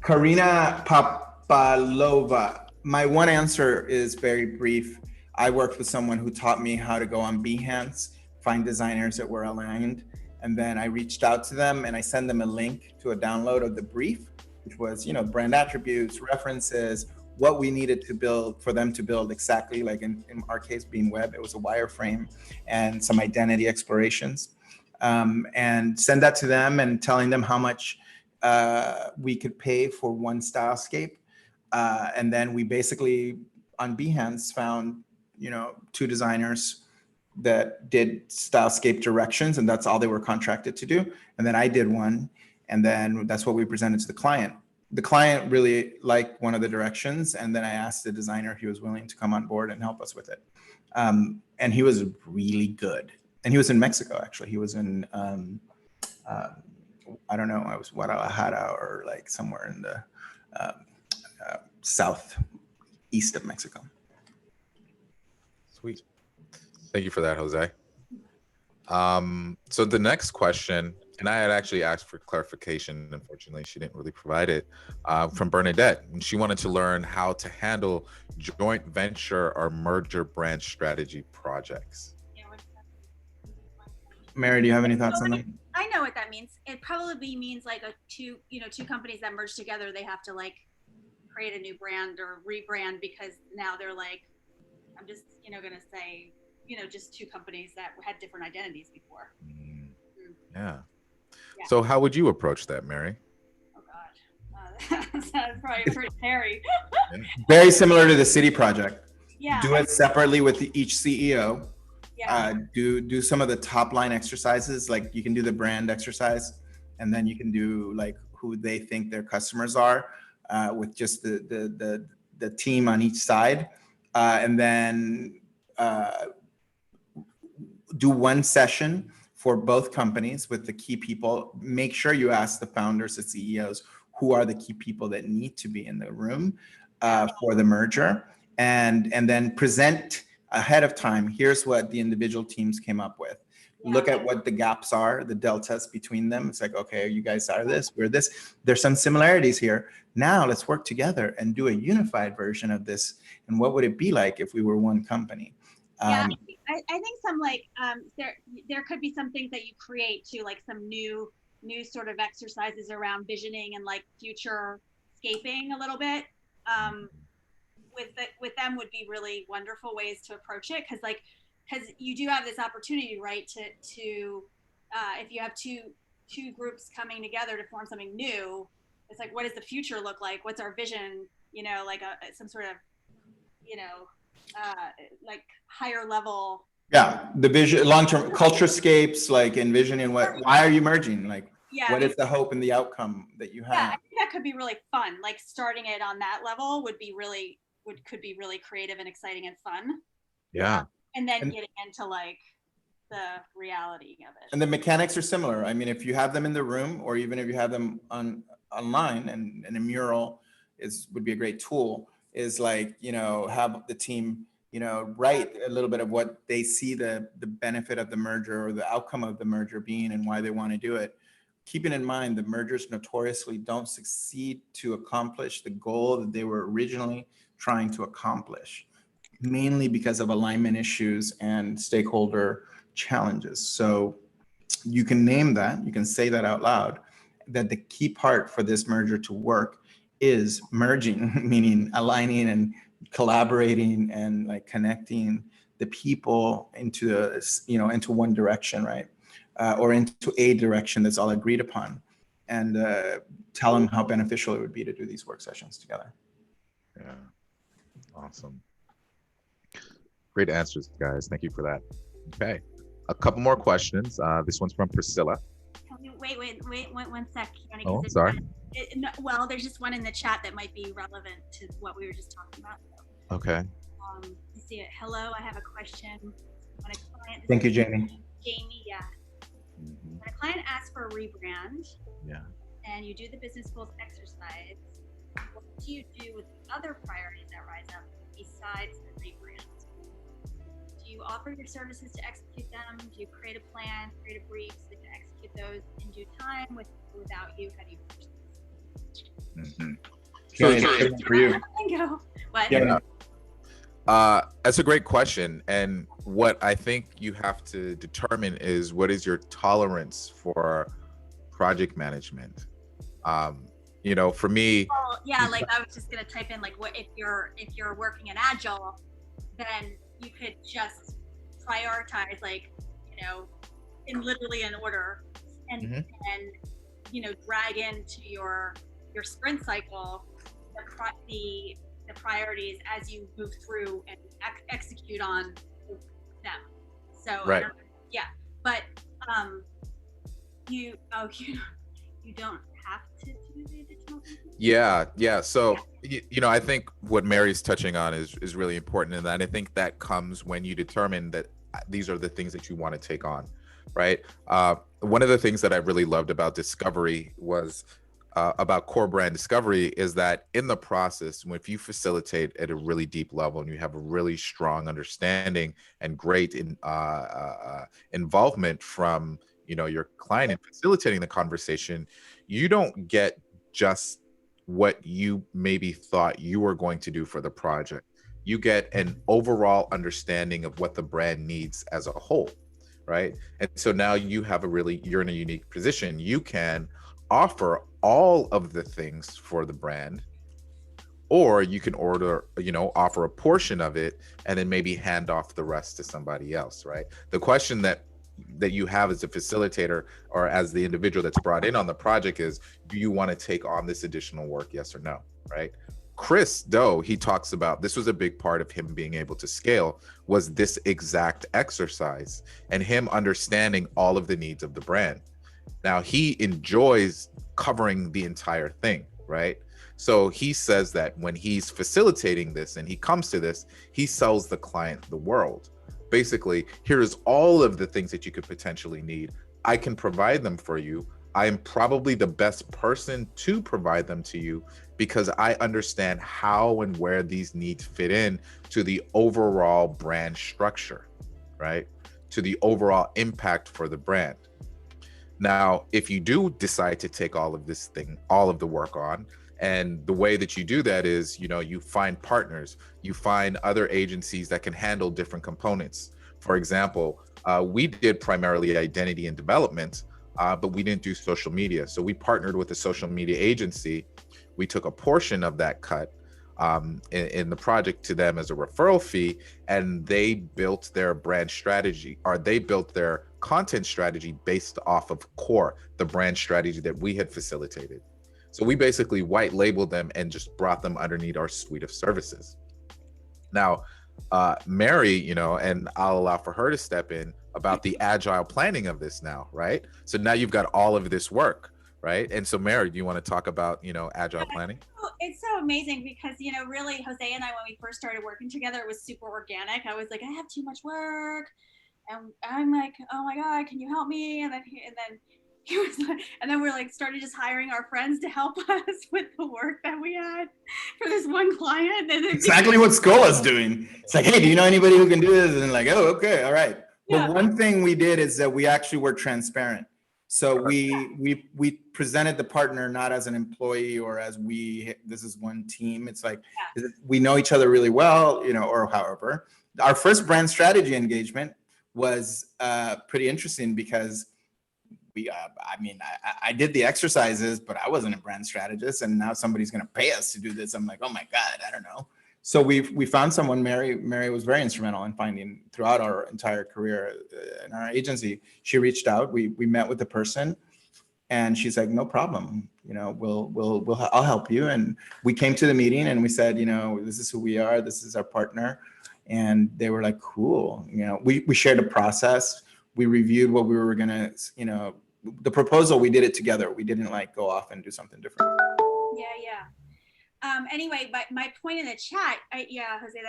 Karina Papalova. My one answer is very brief. I worked with someone who taught me how to go on Behance, find designers that were aligned. And then I reached out to them and I sent them a link to a download of the brief, which was, you know, brand attributes, references, what we needed to build for them to build exactly, like in our case being web, it was a wireframe and some identity explorations. And send that to them and telling them how much we could pay for one stylescape. And then we basically on Behance found, you know, 2 designers that did stylescape directions, and that's all they were contracted to do. And then I did one, and then that's what we presented to the client. The client really liked one of the directions, and then I asked the designer if he was willing to come on board and help us with it. And he was really good. And he was in Mexico, actually. He was in, I don't know, I was Guadalajara or like somewhere in the southeast of Mexico. Sweet. Thank you for that, Jose. So the next question, and I had actually asked for clarification. Unfortunately, she didn't really provide it, from Bernadette. And she wanted to learn how to handle joint venture or merger brand strategy projects. Mary, do you have any thoughts on that? I know what that means. It probably means like two companies that merge together, they have to like create a new brand or rebrand because now they're like, I'm just, gonna say, just 2 companies that had different identities before. Yeah. So how would you approach that, Mary? Oh God, that's probably pretty hairy. Very similar to the city project. Yeah. Do it separately with each CEO. Yeah. Do some of the top line exercises, like you can do the brand exercise, and then you can do like who they think their customers are, with just the team on each side, and then do one session for both companies with the key people. Make sure you ask the founders, the CEOs, who are the key people that need to be in the room for the merger, and then present ahead of time. Here's what the individual teams came up with. Yeah. Look at what the gaps are, the deltas between them. It's like, okay, you guys are this, we're this. There's some similarities here. Now let's work together and do a unified version of this. And what would it be like if we were one company? Yeah, I think some like there could be some things that you create too, like some new sort of exercises around visioning and like future scaping a little bit. With them would be really wonderful ways to approach it, because you do have this opportunity, right, to if you have two groups coming together to form something new, it's like, what does the future look like? What's our vision? Like some sort of like higher level. Yeah, the vision, long-term culturescapes, like envisioning why are you merging? Like, yeah, what is the hope and the outcome that you have? Yeah, I think that could be really fun. Like starting it on that level could be really creative and exciting and fun. Yeah. And then getting into like the reality of it. And the mechanics are similar. I mean, if you have them in the room, or even if you have them online, and a mural would be a great tool, is like, have the team, write a little bit of what they see the benefit of the merger or the outcome of the merger being and why they want to do it. Keeping in mind the mergers notoriously don't succeed to accomplish the goal that they were originally trying to accomplish, mainly because of alignment issues and stakeholder challenges. So you can name that, you can say that out loud, that the key part for this merger to work is merging, meaning aligning and collaborating and like connecting the people into into one direction, right? or into a direction that's all agreed upon, and tell them how beneficial it would be to do these work sessions together. Yeah, awesome. Great answers, guys. Thank you for that. Okay, a couple more questions. This one's from Priscilla. Wait, one sec. Keone, Oh, sorry. Well, there's just one in the chat that might be relevant to what we were just talking about. Okay. You see it. Hello, I have a question. When a client, Thank you, Jamie. Jamie, yeah. Mm-hmm. When a client asks for a rebrand, Yeah. and you do the business goals exercise, what do you do with the other priorities that rise up besides the rebrand? Do you offer your services to execute them? Do you create a plan, create a brief so you can execute those in due time without you? How do you push this? Mm-hmm. So for you. Go. What? Yeah. That's a great question. And what I think you have to determine is what is your tolerance for project management? You know, for me, well, yeah, like I was just gonna type in like what if you're working in Agile, then you could just prioritize, like, you know, literally in order, and Mhm. and you know, drag into your sprint cycle the priorities as you move through and execute on them. So Right. yeah, but you don't have to do the additional things? Yeah. So, you know, I think what Mary's touching on is really important, and that I think that comes when you determine that these are the things that you want to take on, right? One of the things that I really loved about discovery was about core brand discovery is that in the process, if you facilitate at a really deep level and you have a really strong understanding and great involvement from, you know, your client in facilitating the conversation, you don't get just what you maybe thought you were going to do for the project. You get an overall understanding of what the brand needs as a whole, right? And so now you're in a unique position. You can offer all of the things for the brand, or you can offer a portion of it and then maybe hand off the rest to somebody else, right? The question that you have as a facilitator or as the individual that's brought in on the project is, do you want to take on this additional work? Yes or no, right? Chris Doe, he talks about, this was a big part of him being able to scale, was this exact exercise and him understanding all of the needs of the brand. Now he enjoys covering the entire thing, right? So he says that when he's facilitating this and he comes to this, he sells the client the world. Basically, here's all of the things that you could potentially need. I can provide them for you. I am probably the best person to provide them to you because I understand how and where these needs fit in to the overall brand structure, right? To the overall impact for the brand. Now, if you do decide to take all of the work on, and the way that you do that is, you know, you find partners, you find other agencies that can handle different components. For example, we did primarily identity and development, but we didn't do social media. So we partnered with a social media agency. We took a portion of that cut in the project to them as a referral fee, and they built their brand strategy, or they built their content strategy based off of core, the brand strategy that we had facilitated. So we basically white labeled them and just brought them underneath our suite of services. Now, Mary, you know, and I'll allow for her to step in about the agile planning of this now, right? So now you've got all of this work, right? And so Mary, do you want to talk about, you know, agile planning? It's so amazing because, you know, really Jose and I, when we first started working together, it was super organic. I was like, I have too much work. And I'm like, oh my God, can you help me? And then he was like, and then we're like started just hiring our friends to help us with the work that we had for this one client. And Exactly what Scola's doing. It's like, hey, do you know anybody who can do this? And like, oh, okay, all right. Yeah. But one thing we did is that we actually were transparent. So we presented the partner not as an employee or as this is one team. It's like, we know each other really well, you know, or however. Our first brand strategy engagement was pretty interesting because I did the exercises, but I wasn't a brand strategist, and now somebody's going to pay us to do this. I'm like, oh my God, I don't know. So we found someone. Mary was very instrumental in finding throughout our entire career in our agency. She reached out. We met with the person, and she's like, no problem. You know, I'll help you. And we came to the meeting and we said, you know, this is who we are. This is our partner. And they were like, cool. You know, we shared a process. We reviewed what we were gonna, you know, the proposal. We did it together. We didn't like go off and do something different. Yeah. Anyway, but my point in the chat, Jose,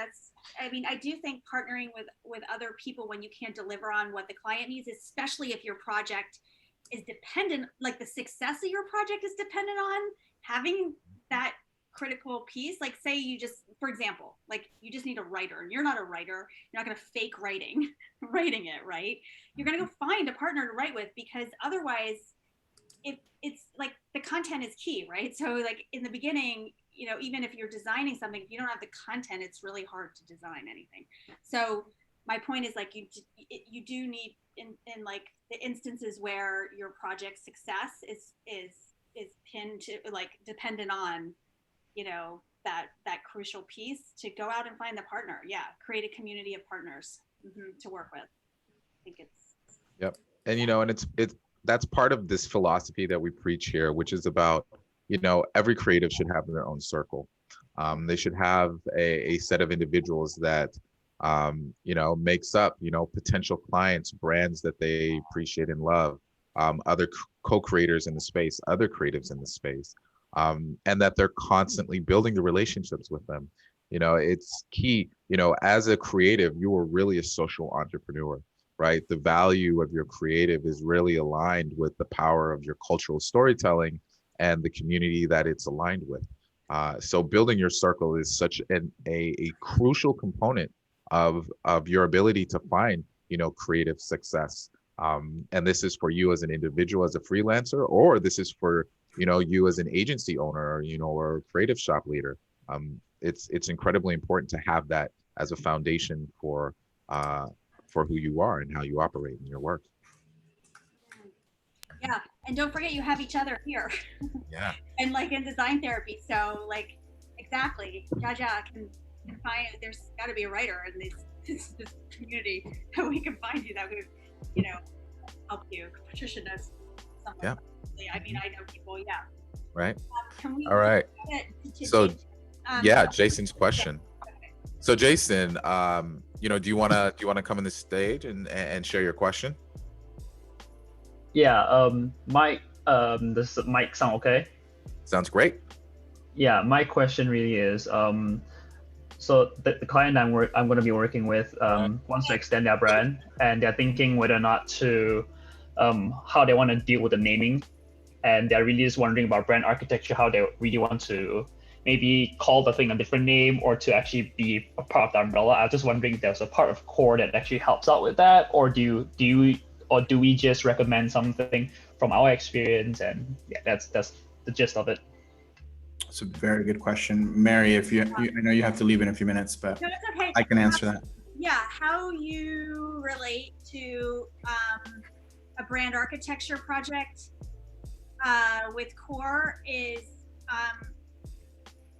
I mean, I do think partnering with other people when you can't deliver on what the client needs, especially if your project is dependent, like the success of your project is dependent on having that critical piece. Like say you just, for example, like you just need a writer and you're not a writer, you're not going to fake writing it, right? You're going to go find a partner to write with, because otherwise it's like the content is key, right? So like in the beginning, you know, even if you're designing something, if you don't have the content, it's really hard to design anything. So my point is like you do need in like the instances where your project success is pinned to, like, dependent on, you know, that crucial piece, to go out and find the partner. Yeah, create a community of partners to work with. I think it's. Yep, and you know, and it's that's part of this philosophy that we preach here, which is about, you know, every creative should have their own circle. They should have a set of individuals that, you know, makes up, you know, potential clients, brands that they appreciate and love, other co-creators in the space, other creatives in the space, and that they're constantly building the relationships with them. You know, it's key. You know, as a creative, you are really a social entrepreneur, right? The value of your creative is really aligned with the power of your cultural storytelling and the community that it's aligned with. So building your circle is such a crucial component of your ability to find, you know, creative success. And this is for you as an individual, as a freelancer, or this is for, you know, you as an agency owner, or, you know, or a creative shop leader. It's incredibly important to have that as a foundation for who you are and how you operate in your work. Yeah, and don't forget you have each other here. Yeah. And like in design therapy, so like exactly, Jaja can find. There's got to be a writer in this community that we can find you that would, you know, help you. Patricia knows someone. Yeah. I mean, I know people. Yeah. Right. Can we? All right. So, Jason? yeah, Jason's question. Okay. So Jason, you know, do you wanna come on the stage and share your question? Yeah, Mike, does the mic sound okay? Sounds great. Yeah, my question really is, so the client I'm going to be working with wants to extend their brand, and they're thinking whether or not to, how they want to deal with the naming, and they're really just wondering about brand architecture, how they really want to maybe call the thing a different name or to actually be a part of the umbrella. I was just wondering if there's a part of core that actually helps out with that, or do we just recommend something from our experience? And yeah, that's the gist of it. It's a very good question, Mary. If I know you have to leave in a few minutes, but no, it's okay. I can answer that. Yeah, how you relate to a brand architecture project with core is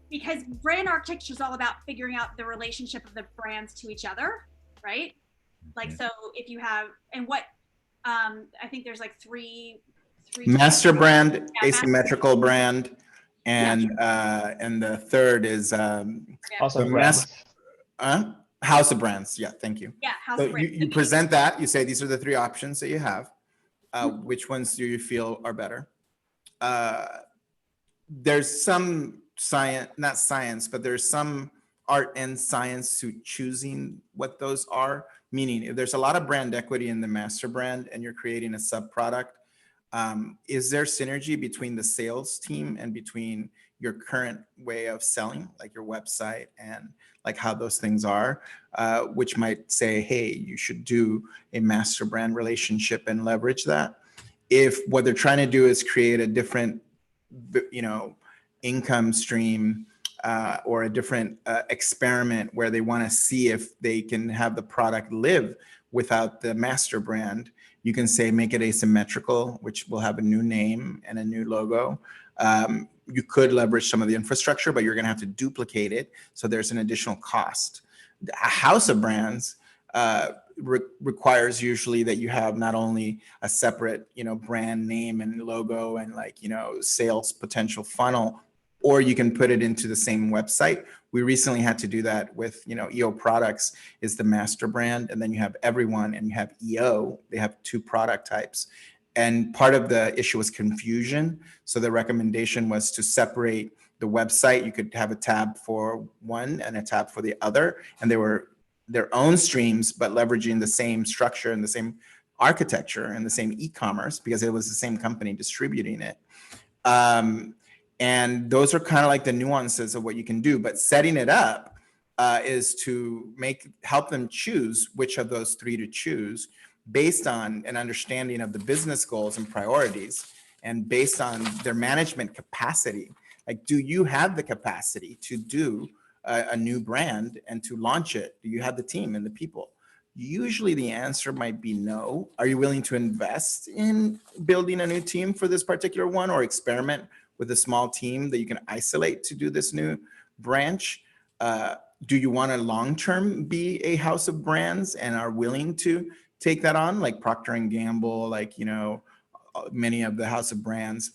because brand architecture is all about figuring out the relationship of the brands to each other, right? Like, so if you have, and what, I think there's like three master brand, asymmetrical brand, and the third is House of Brands. House of Brands. Yeah, thank you. Yeah, House so of Brands. You present that. You say these are the three options that you have. Which ones do you feel are better? There's some science, not science, but there's some art and science to choosing what those are. Meaning, if there's a lot of brand equity in the master brand and you're creating a sub product, is there synergy between the sales team and between your current way of selling, like your website and like how those things are, which might say, hey, you should do a master brand relationship and leverage that. If what they're trying to do is create a different, you know, income stream or a different experiment where they want to see if they can have the product live without the master brand, you can say make it asymmetrical, which will have a new name and a new logo. you could leverage some of the infrastructure, but you're going to have to duplicate it. So there's an additional cost. A house of brands requires usually that you have not only a separate, brand name and logo and sales potential funnel, or you can put it into the same website. We recently had to do that with, EO Products is the master brand, and then you have Everyone and you have EO. They have 2 product types. And part of the issue was confusion. So the recommendation was to separate the website. You could have a tab for one and a tab for the other, and they were their own streams, but leveraging the same structure and the same architecture and the same e-commerce because it was the same company distributing it. And those are kind of like the nuances of what you can do, but setting it up is to help them choose which of those 3 to choose based on an understanding of the business goals and priorities and based on their management capacity. Like, do you have the capacity to do a new brand and to launch it? Do you have the team and the people? Usually the answer might be no. Are you willing to invest in building a new team for this particular one, or experiment with a small team that you can isolate to do this new branch? Do you want to long-term be a house of brands and are willing to take that on, like Procter & Gamble, many of the house of brands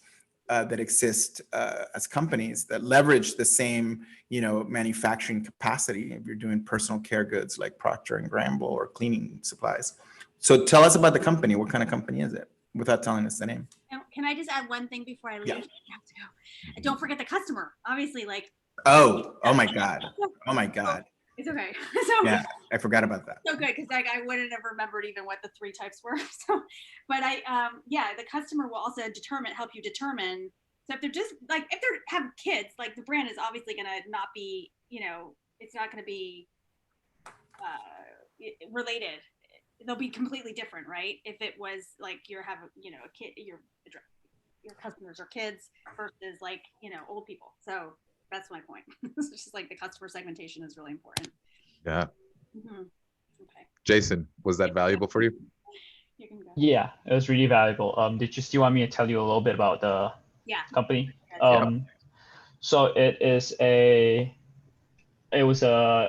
that exist as companies that leverage the same, manufacturing capacity if you're doing personal care goods like Procter & Gamble or cleaning supplies. So tell us about the company. What kind of company is it, without telling us the name? Now, can I just add one thing before I leave? Yeah. I have to go. And don't forget the customer, obviously, Oh my God. Oh my God. It's okay. So, Yeah, I forgot about that. So good, because I wouldn't have remembered even what the 3 types were. So, but the customer will also help you determine. So if they're just if they have kids, the brand is obviously going to not be, it's not going to be related. They'll be completely different, right? If it was you're having, a kid, your customers are kids versus old people. So that's my point. It's just the customer segmentation is really important. Yeah. Mm-hmm. Okay. Jason, was that valuable for you? You can go. Yeah, it was really valuable. Did you still want me to tell you a little bit about the company? So it was a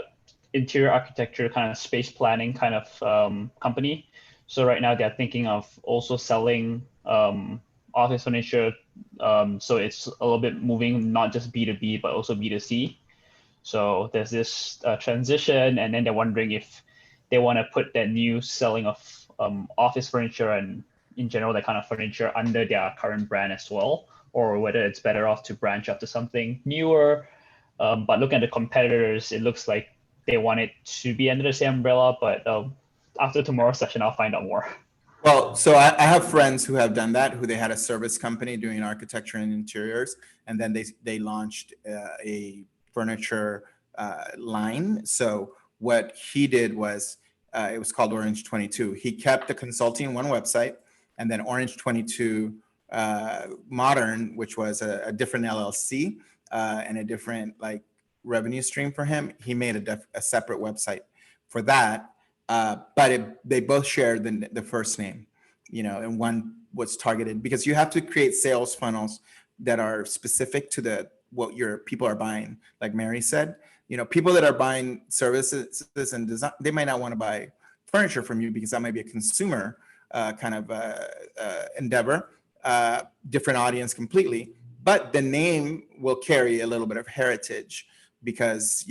interior architecture kind of space planning kind of company. So right now they're thinking of also selling office furniture. So it's a little bit moving, not just B2B, but also B2C. So there's this transition, and then they're wondering if they want to put that new selling of office furniture and in general that kind of furniture under their current brand as well, or whether it's better off to branch out to something newer. But looking at the competitors, it looks like they want it to be under the same umbrella, but after tomorrow's session, I'll find out more. Well, so I have friends who have done that, who they had a service company doing architecture and interiors, and then they launched a furniture line. So what he did was, it was called Orange 22. He kept the consulting one website, and then Orange 22 Modern, which was a different LLC and a different revenue stream for him. He made a separate website for that. But they both shared the first name, and one was targeted because you have to create sales funnels that are specific to what your people are buying. Like Mary said, people that are buying services and design, they might not want to buy furniture from you because that might be a consumer kind of endeavor, different audience completely. But the name will carry a little bit of heritage because,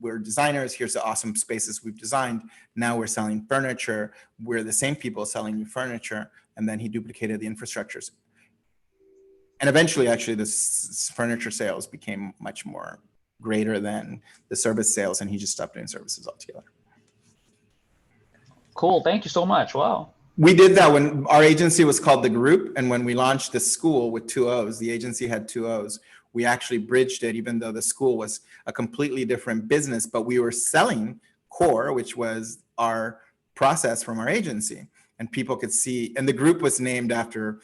we're designers. Here's the awesome spaces we've designed. Now we're selling furniture. We're the same people selling new furniture. And then he duplicated the infrastructures. And eventually, actually, this furniture sales became much more greater than the service sales. And he just stopped doing services altogether. Cool. Thank you so much. Wow. We did that when our agency was called The Group. And when we launched the school with 2 O's, the agency had 2 O's. We actually bridged it, even though the school was a completely different business, but we were selling core, which was our process from our agency. And people could see, and the group was named after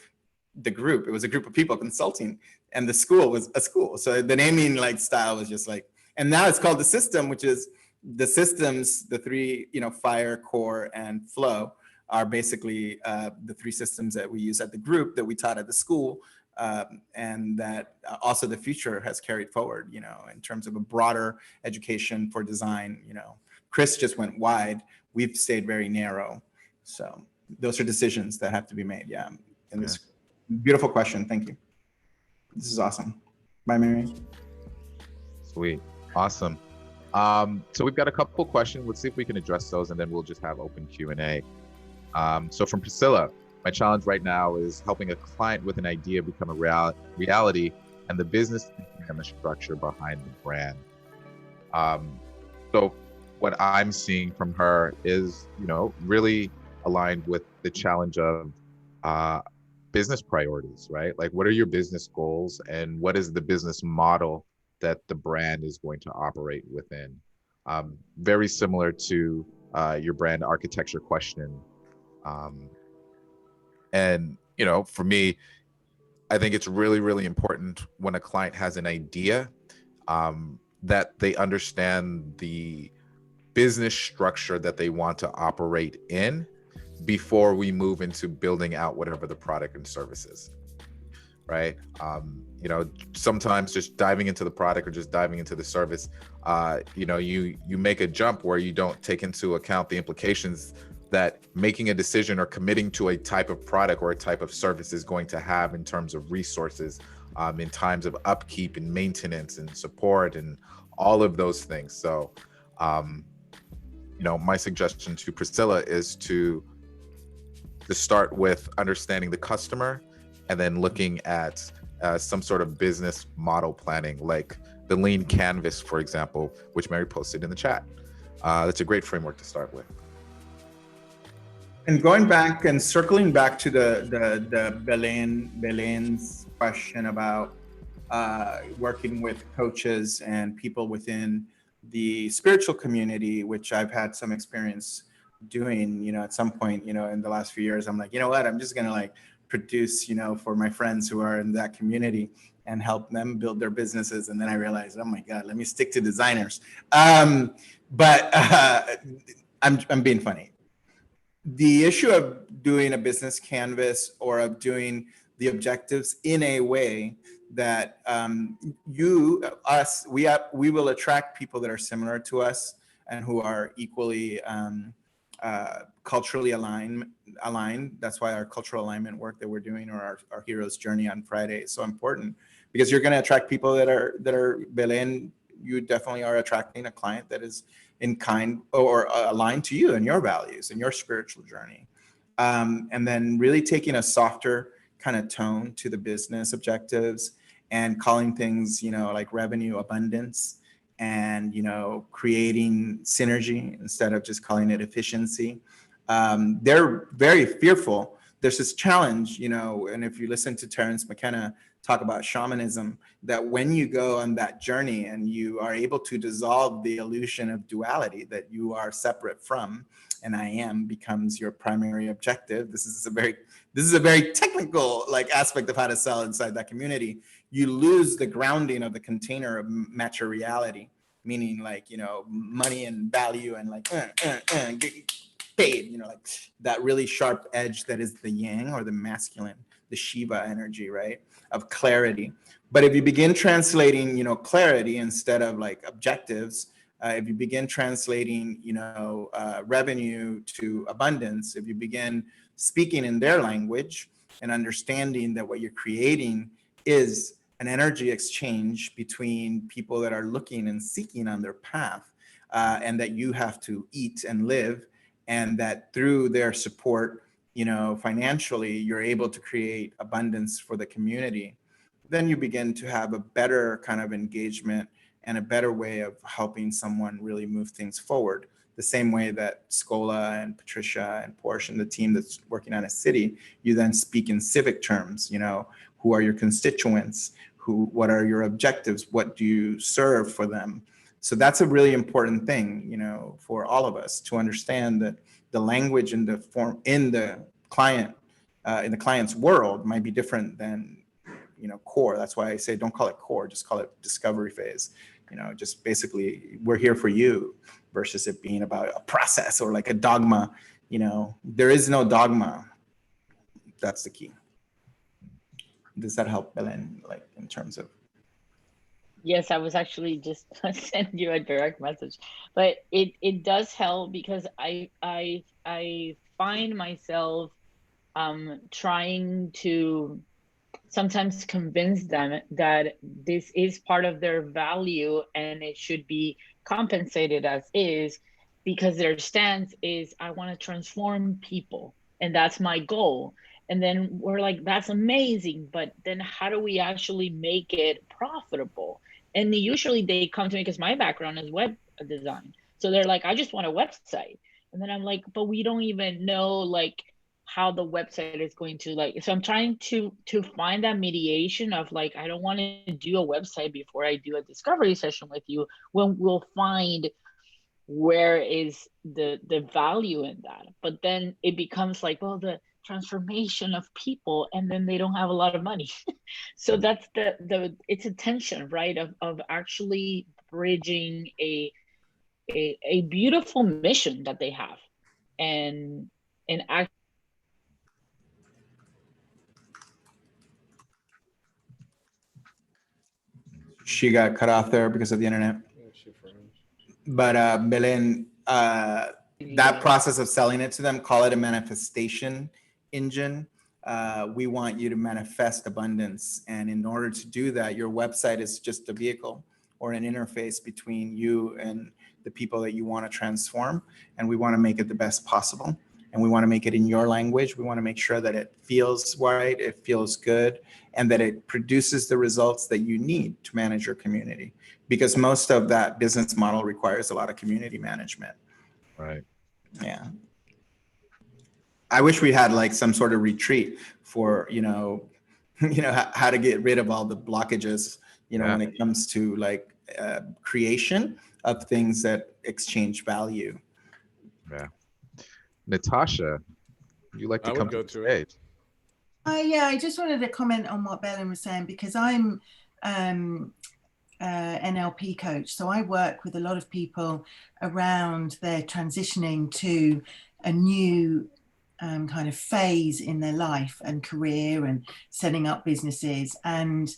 the group. It was a group of people consulting, and the school was a school. So the naming style was just and now it's called the Systm, which is the systems, the 3, fire, core, and flow are basically the 3 systems that we use at the group that we taught at the school. and that also the future has carried forward, in terms of a broader education for design. Chris just went wide. We've stayed very narrow. So those are decisions that have to be made. Yeah. And this beautiful question. Thank you. This is awesome. Bye, Mary. Sweet. Awesome. So we've got a couple questions. Let's see if we can address those, and then we'll just have open Q&A. So from Priscilla, my challenge right now is helping a client with an idea become a reality and the business and the structure behind the brand. So what I'm seeing from her is, really aligned with the challenge of business priorities, right? Like, what are your business goals and what is the business model that the brand is going to operate within? Very similar to your brand architecture question. And, for me, I think it's really, really important when a client has an idea that they understand the business structure that they want to operate in before we move into building out whatever the product and service is, right? Sometimes just diving into the product or just diving into the service, you make a jump where you don't take into account the implications that making a decision or committing to a type of product or a type of service is going to have in terms of resources, in times of upkeep and maintenance and support and all of those things. So, my suggestion to Priscilla is to start with understanding the customer and then looking at some sort of business model planning, like the lean canvas, for example, which Mary posted in the chat. That's a great framework to start with. And going back and circling back to the Belen's question about working with coaches and people within the spiritual community, which I've had some experience doing, at some point, in the last few years, I'm like, you know what, I'm just going to produce, for my friends who are in that community and help them build their businesses. And then I realized, oh my God, let me stick to designers. But I'm being funny. The issue of doing a business canvas or of doing the objectives in a way that we will attract people that are similar to us and who are equally culturally aligned. That's why our cultural alignment work that we're doing, or our hero's journey on Friday, is so important, because you're going to attract people that are Belen. You definitely are attracting a client that is in kind or aligned to you and your values and your spiritual journey. And then really taking a softer kind of tone to the business objectives and calling things, like revenue abundance and, creating synergy instead of just calling it efficiency. They're very fearful. There's this challenge, and if you listen to Terence McKenna talk about shamanism, that when you go on that journey and you are able to dissolve the illusion of duality, that you are separate from, and I am becomes your primary objective. This is a very technical aspect of how to sell inside that community. You lose the grounding of the container of materiality, meaning money and value and get paid, that really sharp edge that is the yang or the masculine, the Shiva energy, right, of clarity. But if you begin translating, clarity instead of objectives, if you begin translating, revenue to abundance, if you begin speaking in their language and understanding that what you're creating is an energy exchange between people that are looking and seeking on their path, and that you have to eat and live, and that through their support, financially, you're able to create abundance for the community, then you begin to have a better kind of engagement and a better way of helping someone really move things forward. The same way that Scola and Patricia and Porsche and the team that's working on a city, you then speak in civic terms, who are your constituents? What are your objectives? What do you serve for them? So that's a really important thing, for all of us to understand that the language and the form in the client's world might be different than, core. That's why I say don't call it core, just call it discovery phase. Just basically we're here for you versus it being about a process or a dogma. There is no dogma. That's the key. Does that help, Belen, like in terms of? Yes, I was actually just sending you a direct message, but it does help because I find myself trying to sometimes convince them that this is part of their value and it should be compensated as is, because their stance is, I want to transform people and that's my goal. And then we're like, that's amazing, but then how do we actually make it profitable? And usually they come to me because my background is web design, so they're like, I just want a website. And then I'm like, but we don't even know like how the website is going to like, so I'm trying to find that mediation of like, I don't want to do a website before I do a discovery session with you, when we'll find where is the value in that. But then it becomes like, well, the transformation of people, and then they don't have a lot of money. So that's the it's a tension, right, of actually bridging a beautiful mission that they have, and act. She got cut off there because of the internet. But Belen, that process of selling it to them, call it a manifestation engine. We want you to manifest abundance. And in order to do that, your website is just a vehicle or an interface between you and the people that you want to transform. And we want to make it the best possible. And we want to make it in your language. We want to make sure that it feels right, it feels good, and that it produces the results that you need to manage your community. Because most of that business model requires a lot of community management. Right. Yeah. I wish we had like some sort of retreat for, how to get rid of all the blockages, when it comes to like creation of things that exchange value. Yeah. Natasha, would you like to come to the stage? Yeah, I just wanted to comment on what Belen was saying, because I'm NLP coach. So I work with a lot of people around their transitioning to a new kind of phase in their life and career and setting up businesses. And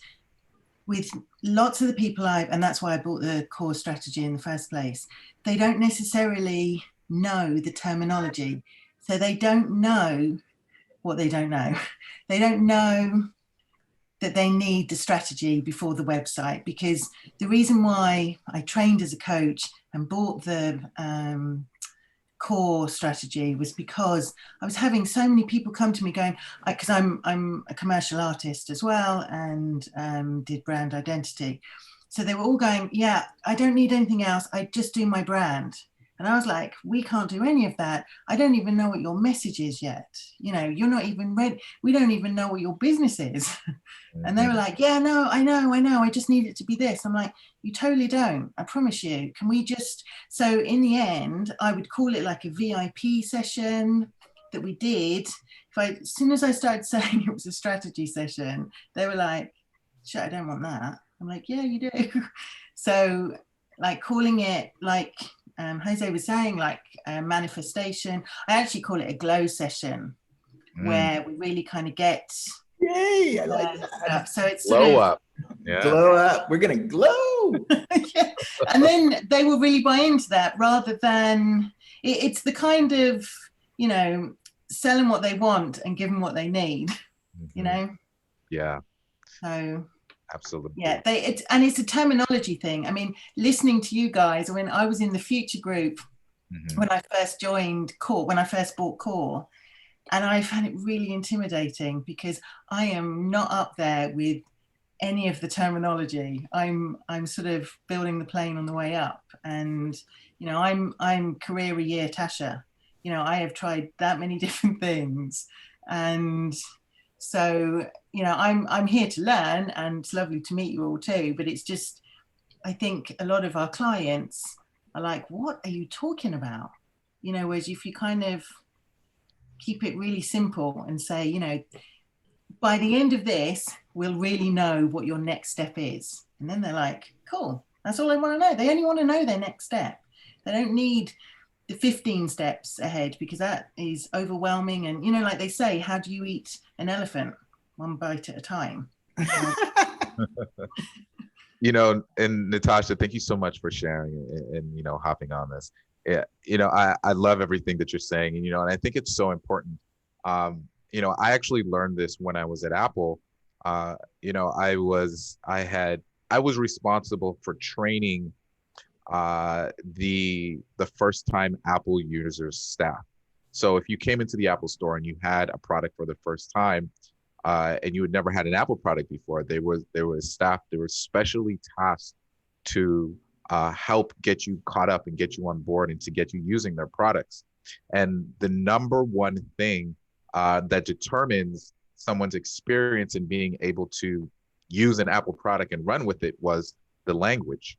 with lots of the people and that's why I bought the core strategy in the first place, they don't necessarily know the terminology. So they don't know what they don't know. They don't know that they need the strategy before the website, because the reason why I trained as a coach and bought the core strategy was because I was having so many people come to me going, because I'm a commercial artist as well, and did brand identity. So they were all going, yeah, I don't need anything else. I just do my brand. And I was like, we can't do any of that. I don't even know what your message is yet. You're not even ready. We don't even know what your business is. Mm-hmm. And they were like, yeah, no, I know. I just need it to be this. I'm like, you totally don't. I promise you. Can we just, so in the end, I would call it like a VIP session that we did. As soon as I started saying it was a strategy session, they were like, shit, I don't want that. I'm like, yeah, you do. So like calling it like, Jose was saying, like manifestation. I actually call it a glow session, where we really kind of get. Yay! I like that. Stuff. So it's glow up. Yeah. Glow up. We're gonna glow. Yeah. And then they will really buy into that, rather than it's the kind of sell them what they want and give them what they need. Mm-hmm. Yeah. So. Absolutely. Yeah, and it's a terminology thing. I mean, listening to you guys, when I was in the Future group, when I first joined Core, when I first bought Core, and I found it really intimidating because I am not up there with any of the terminology. I'm sort of building the plane on the way up, and I'm career a year Tasha. I have tried that many different things, and so I'm here to learn, and it's lovely to meet you all too, but it's just, I think a lot of our clients are like, what are you talking about? Whereas if you kind of keep it really simple and say, by the end of this, we'll really know what your next step is. And then they're like, cool, that's all I want to know. They only want to know their next step. They don't need the 15 steps ahead, because that is overwhelming. And like they say, how do you eat an elephant? one bite at a time. You know, and Natasha, thank you so much for sharing and you know, hopping on this. Yeah, you know, I love everything that you're saying, and you know, and I think it's so important. You know, I actually learned this when I was at Apple. You know, I was responsible for training the first time Apple users staff. So if you came into the Apple store and you had a product for the first time, and you had never had an Apple product before, there was staff, they were specially tasked to help get you caught up and get you on board and to get you using their products. And the number one thing that determines someone's experience in being able to use an Apple product and run with it was the language,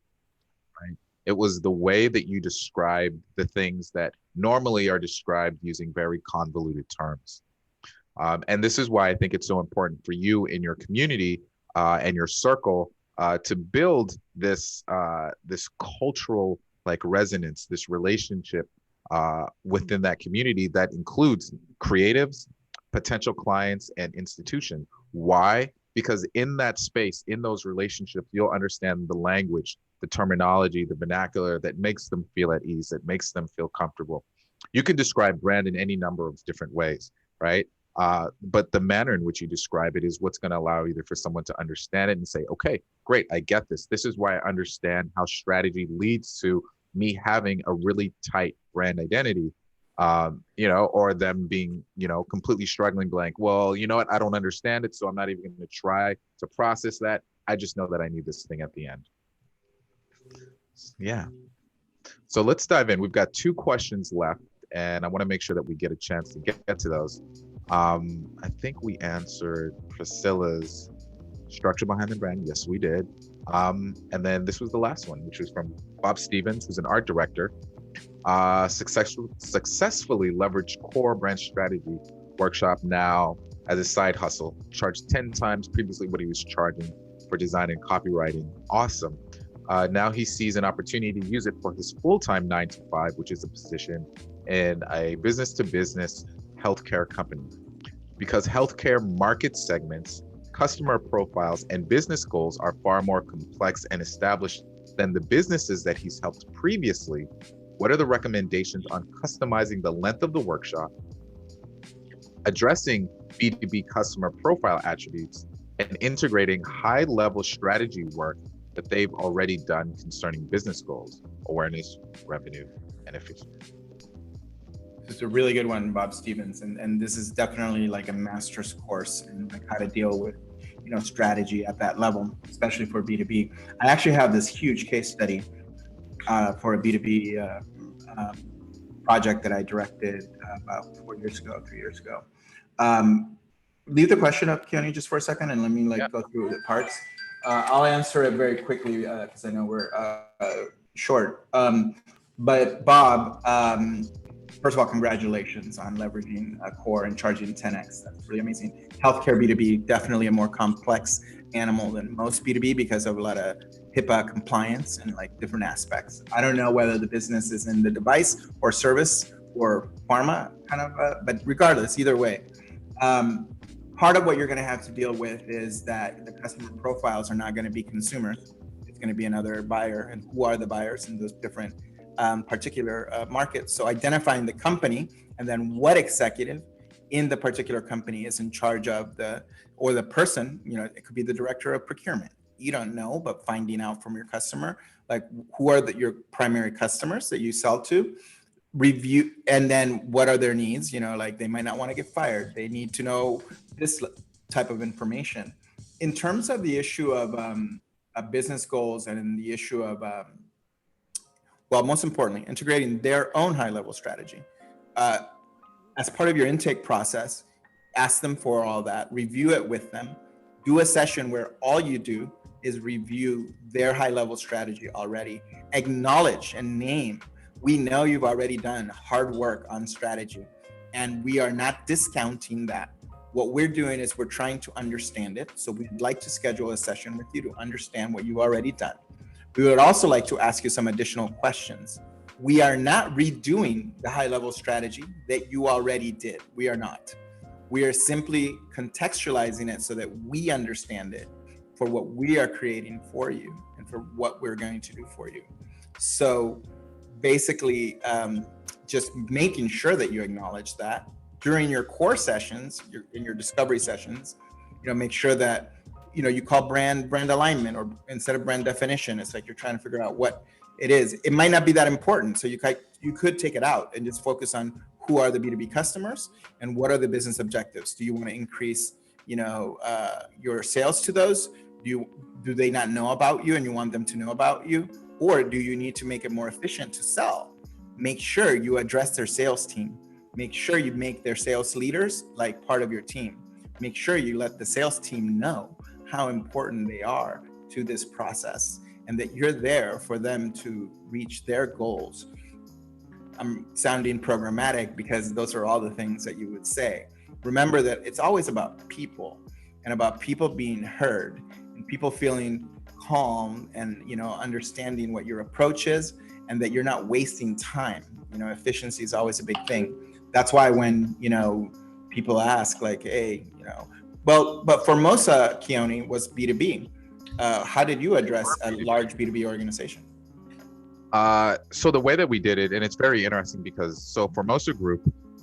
right? It was the way that you described the things that normally are described using very convoluted terms. And this is why I think it's so important for you in your community and your circle to build this this cultural like resonance, this relationship within that community that includes creatives, potential clients, and institution. Why? Because in that space, in those relationships, you'll understand the language, the terminology, the vernacular that makes them feel at ease, that makes them feel comfortable. You can describe brand in any number of different ways, right? But the manner in which you describe it is what's going to allow either for someone to understand it and say, okay, great, I get this. This is why I understand how strategy leads to me having a really tight brand identity, you know, or them being, you know, completely struggling blank. Well, you know what? I don't understand it, so I'm not even going to try to process that. I just know that I need this thing at the end. Yeah. So let's dive in. We've got 2 questions left, and I want to make sure that we get a chance to get to those. I think we answered Priscilla's structure behind the brand. Yes, we did. And then this was the last one, which was from Bob Stevens, who's an art director. Successfully leveraged core brand strategy workshop now as a side hustle. Charged 10 times previously what he was charging for design and copywriting. Awesome. Now he sees an opportunity to use it for his full-time 9-to-5, which is a position in a business-to-business healthcare company. Because healthcare market segments, customer profiles, and business goals are far more complex and established than the businesses that he's helped previously, what are the recommendations on customizing the length of the workshop, addressing B2B customer profile attributes, and integrating high-level strategy work that they've already done concerning business goals, awareness, revenue, and efficiency? It's a really good one, Bob Stevens, and this is definitely like a master's course in like how to deal with, you know, strategy at that level, especially for B2B. I actually have this huge case study for a B2B project that I directed about 3 years ago. Leave the question up, Keone, just for a second, and let me go through the parts. I'll answer it very quickly because I know we're short. But Bob, first of all, congratulations on leveraging a core and charging 10x. That's really amazing. Healthcare B2B, definitely a more complex animal than most B2B because of a lot of HIPAA compliance and like different aspects. I don't know whether the business is in the device or service or pharma kind of, but regardless, either way, part of what you're going to have to deal with is that the customer profiles are not going to be consumers. It's going to be another buyer, and who are the buyers in those different particular markets. So identifying the company and then what executive in the particular company is in charge of the person, you know, it could be the director of procurement. You don't know, but finding out from your customer, like who are your primary customers that you sell to, review, and then what are their needs? You know, like they might not want to get fired. They need to know this type of information. In terms of the issue of business goals and in the issue of, well, most importantly, integrating their own high-level strategy. As part of your intake process, ask them for all that, review it with them, do a session where all you do is review their high-level strategy already, acknowledge and name, we know you've already done hard work on strategy, and we are not discounting that. What we're doing is we're trying to understand it. So we'd like to schedule a session with you to understand what you've already done. We would also like to ask you some additional questions. We are not redoing the high-level strategy that you already did. We are not. We are simply contextualizing it so that we understand it for what we are creating for you and for what we're going to do for you. So basically, just making sure that you acknowledge that during your core sessions, in your discovery sessions, make sure that, you call brand alignment, or instead of brand definition, it's like you're trying to figure out what it is. It might not be that important. So you could take it out and just focus on who are the B2B customers and what are the business objectives. Do you want to increase, your sales to those? Do they not know about you and you want them to know about you? Or do you need to make it more efficient to sell? Make sure you address their sales team. Make sure you make their sales leaders like part of your team. Make sure you let the sales team know how important they are to this process and that you're there for them to reach their goals. I'm sounding programmatic because those are all the things that you would say. Remember that it's always about people and about people being heard and people feeling calm and, understanding what your approach is and that you're not wasting time. Efficiency is always a big thing. That's why when, people ask like, hey, but Formosa, Keone, was B2B. How did you address a large B2B organization? So the way that we did it, and it's very interesting because Formosa Group,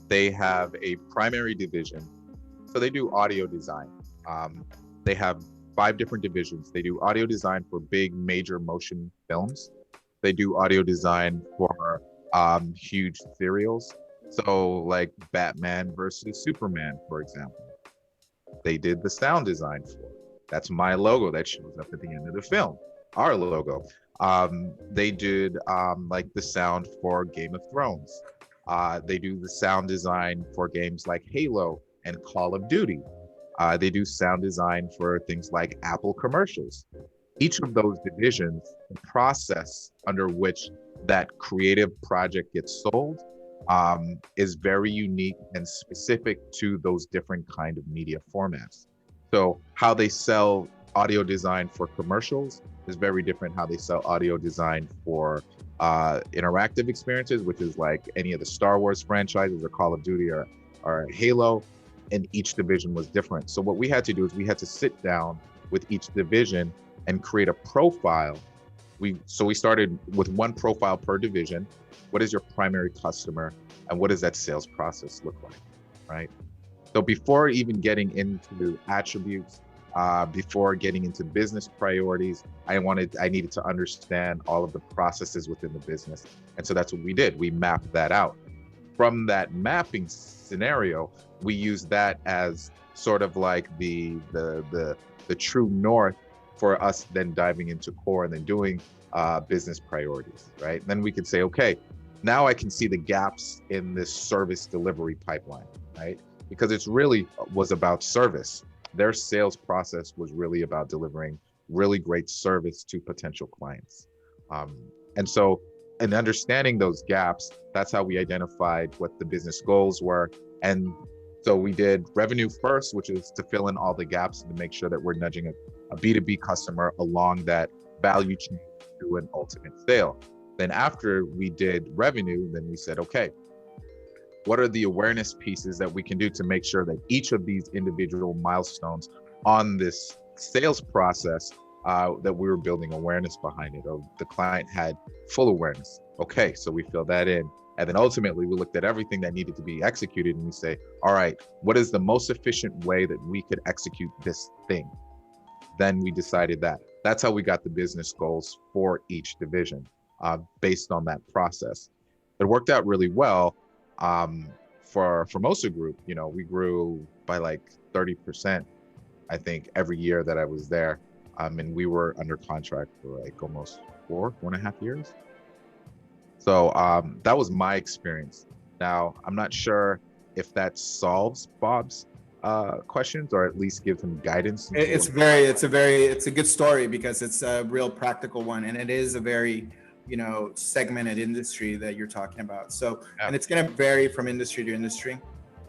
they have a primary division. So they do audio design. They have 5 different divisions. They do audio design for big major motion films. They do audio design for huge serials. So like Batman versus Superman, for example. They did the sound design for it. That's my logo that shows up at the end of the film, our logo. They did like the sound for Game of Thrones. They do the sound design for games like Halo and Call of Duty. They do sound design for things like Apple commercials. Each of those divisions, the process under which that creative project gets sold is very unique and specific to those different kind of media formats. So how they sell audio design for commercials is very different how they sell audio design for interactive experiences, which is like any of the Star Wars franchises or Call of Duty or Halo, and each division was different. So what we had to do is we had to sit down with each division and create a profile. So we started with one profile per division. What is your primary customer and what does that sales process look like, right? So before even getting into attributes, before getting into business priorities, I needed to understand all of the processes within the business. And so that's what we did. We mapped that out. From that mapping scenario, we used that as sort of like the true north for us then diving into core and then doing business priorities, right? And then we could say, okay, now I can see the gaps in this service delivery pipeline, right? Because it's really was about service. Their sales process was really about delivering really great service to potential clients. And so in understanding those gaps, that's how we identified what the business goals were. And so we did revenue first, which is to fill in all the gaps and to make sure that we're nudging a B2B customer along that value chain to an ultimate sale. Then after we did revenue, then we said, okay, what are the awareness pieces that we can do to make sure that each of these individual milestones on this sales process, that we were building awareness behind it, or the client had full awareness. Okay, so we fill that in. And then ultimately we looked at everything that needed to be executed and we say, all right, what is the most efficient way that we could execute this thing? Then we decided that. That's how we got the business goals for each division based on that process. It worked out really well. For Formosa Group, we grew by like 30%, I think, every year that I was there. And we were under contract for like almost 4.5 years. So that was my experience. Now, I'm not sure if that solves Bob's questions or at least gives him guidance. It's a good story because it's a real practical one. And it is a very, segmented industry that you're talking about. So, yeah. And it's going to vary from industry to industry,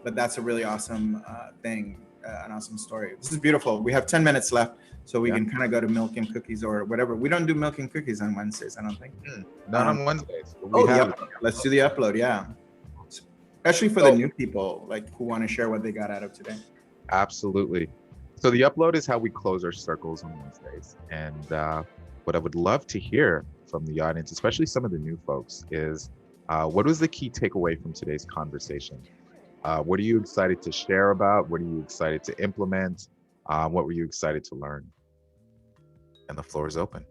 but that's a really awesome thing, an awesome story. This is beautiful. We have 10 minutes left, so we can kind of go to milk and cookies or whatever. We don't do milk and cookies on Wednesdays, I don't think. Not on Wednesdays. Let's do the upload, yeah. especially for the new people, like who want to share what they got out of today. Absolutely. So the upload is how we close our circles on Wednesdays. And what I would love to hear from the audience, especially some of the new folks, is what was the key takeaway from today's conversation? What are you excited to share about? What are you excited to implement? What were you excited to learn? And the floor is open.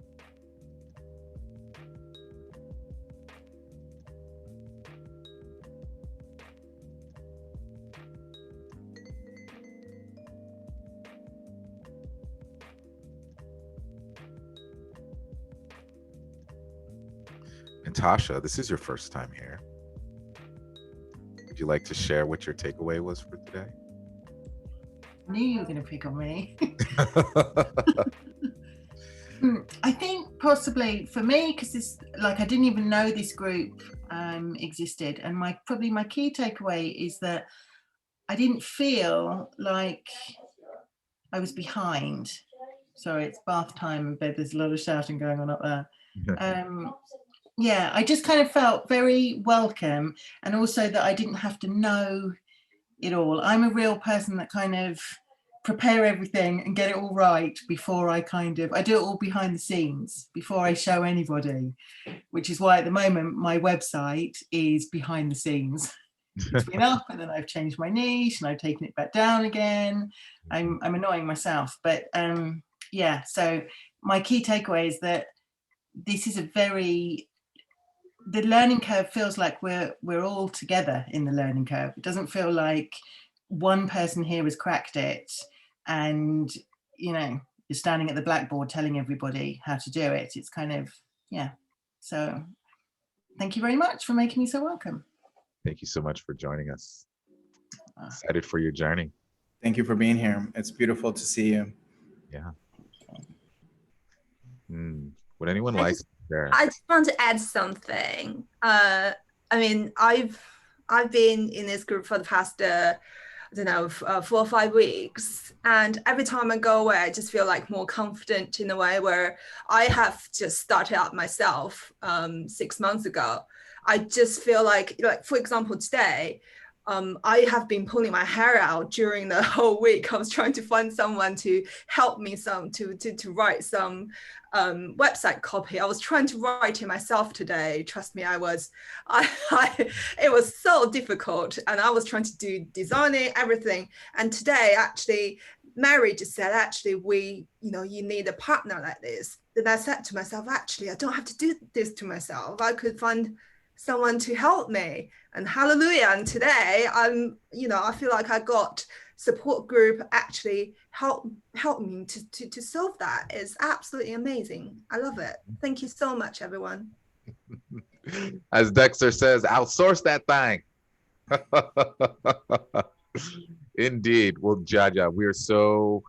Natasha, this is your first time here. Would you like to share what your takeaway was for today? I knew you were going to pick on me. I think possibly for me, because this, like, I didn't even know this group existed, and my key takeaway is that I didn't feel like I was behind. Sorry, it's bath time in bed. There's a lot of shouting going on up there. Yeah, I just kind of felt very welcome, and also that I didn't have to know it all. I'm a real person that kind of prepare everything and get it all right before I do it all behind the scenes before I show anybody, which is why at the moment my website is behind the scenes. It's been up and then I've changed my niche and I've taken it back down again. I'm annoying myself, but yeah, so my key takeaway is that this is the learning curve feels like we're all together in the learning curve. It doesn't feel like one person here has cracked it and, you know, you're standing at the blackboard telling everybody how to do it. It's kind of, yeah. So thank you very much for making me so welcome. Thank you so much for joining us. Excited for your journey. Thank you for being here. It's beautiful to see you. Yeah. Would anyone like to share? I just want to add something. I mean, I've been in this group for the past, 4 or 5 weeks, and every time I go away, I just feel like more confident in a way where I have just started out myself 6 months ago. I just feel like for example, today, I have been pulling my hair out during the whole week. I was trying to find someone to help me to write some website copy. I was trying to write it myself today. Trust me, it was so difficult, and I was trying to do designing, everything. And today, actually, Mary just said, actually, you need a partner like this. Then I said to myself, actually, I don't have to do this to myself. I could find someone to help me, and hallelujah. And today I feel like I got support group actually help me to solve that. It's absolutely amazing. I love it. Thank you so much, everyone. As Dexter says, outsource that thing. Indeed. Well, Jaja, we're so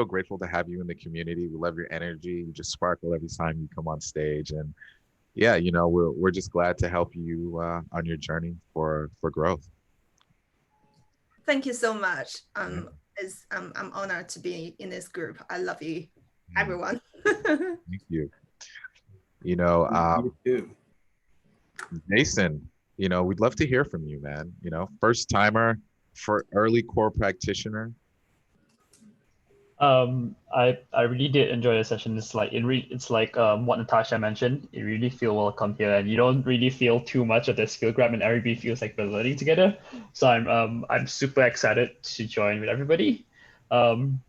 grateful to have you in the community. We love your energy. You just sparkle every time you come on stage, and yeah, we're just glad to help you on your journey for growth. Thank you so much. I'm honored to be in this group. I love you, everyone. Thank you. You too. Jason, we'd love to hear from you, man. First timer, for early core practitioner. I really did enjoy the session. It's like what Natasha mentioned. You really feel welcome here, and you don't really feel too much of the skill grab, and everybody feels like we're learning together. So I'm super excited to join with everybody.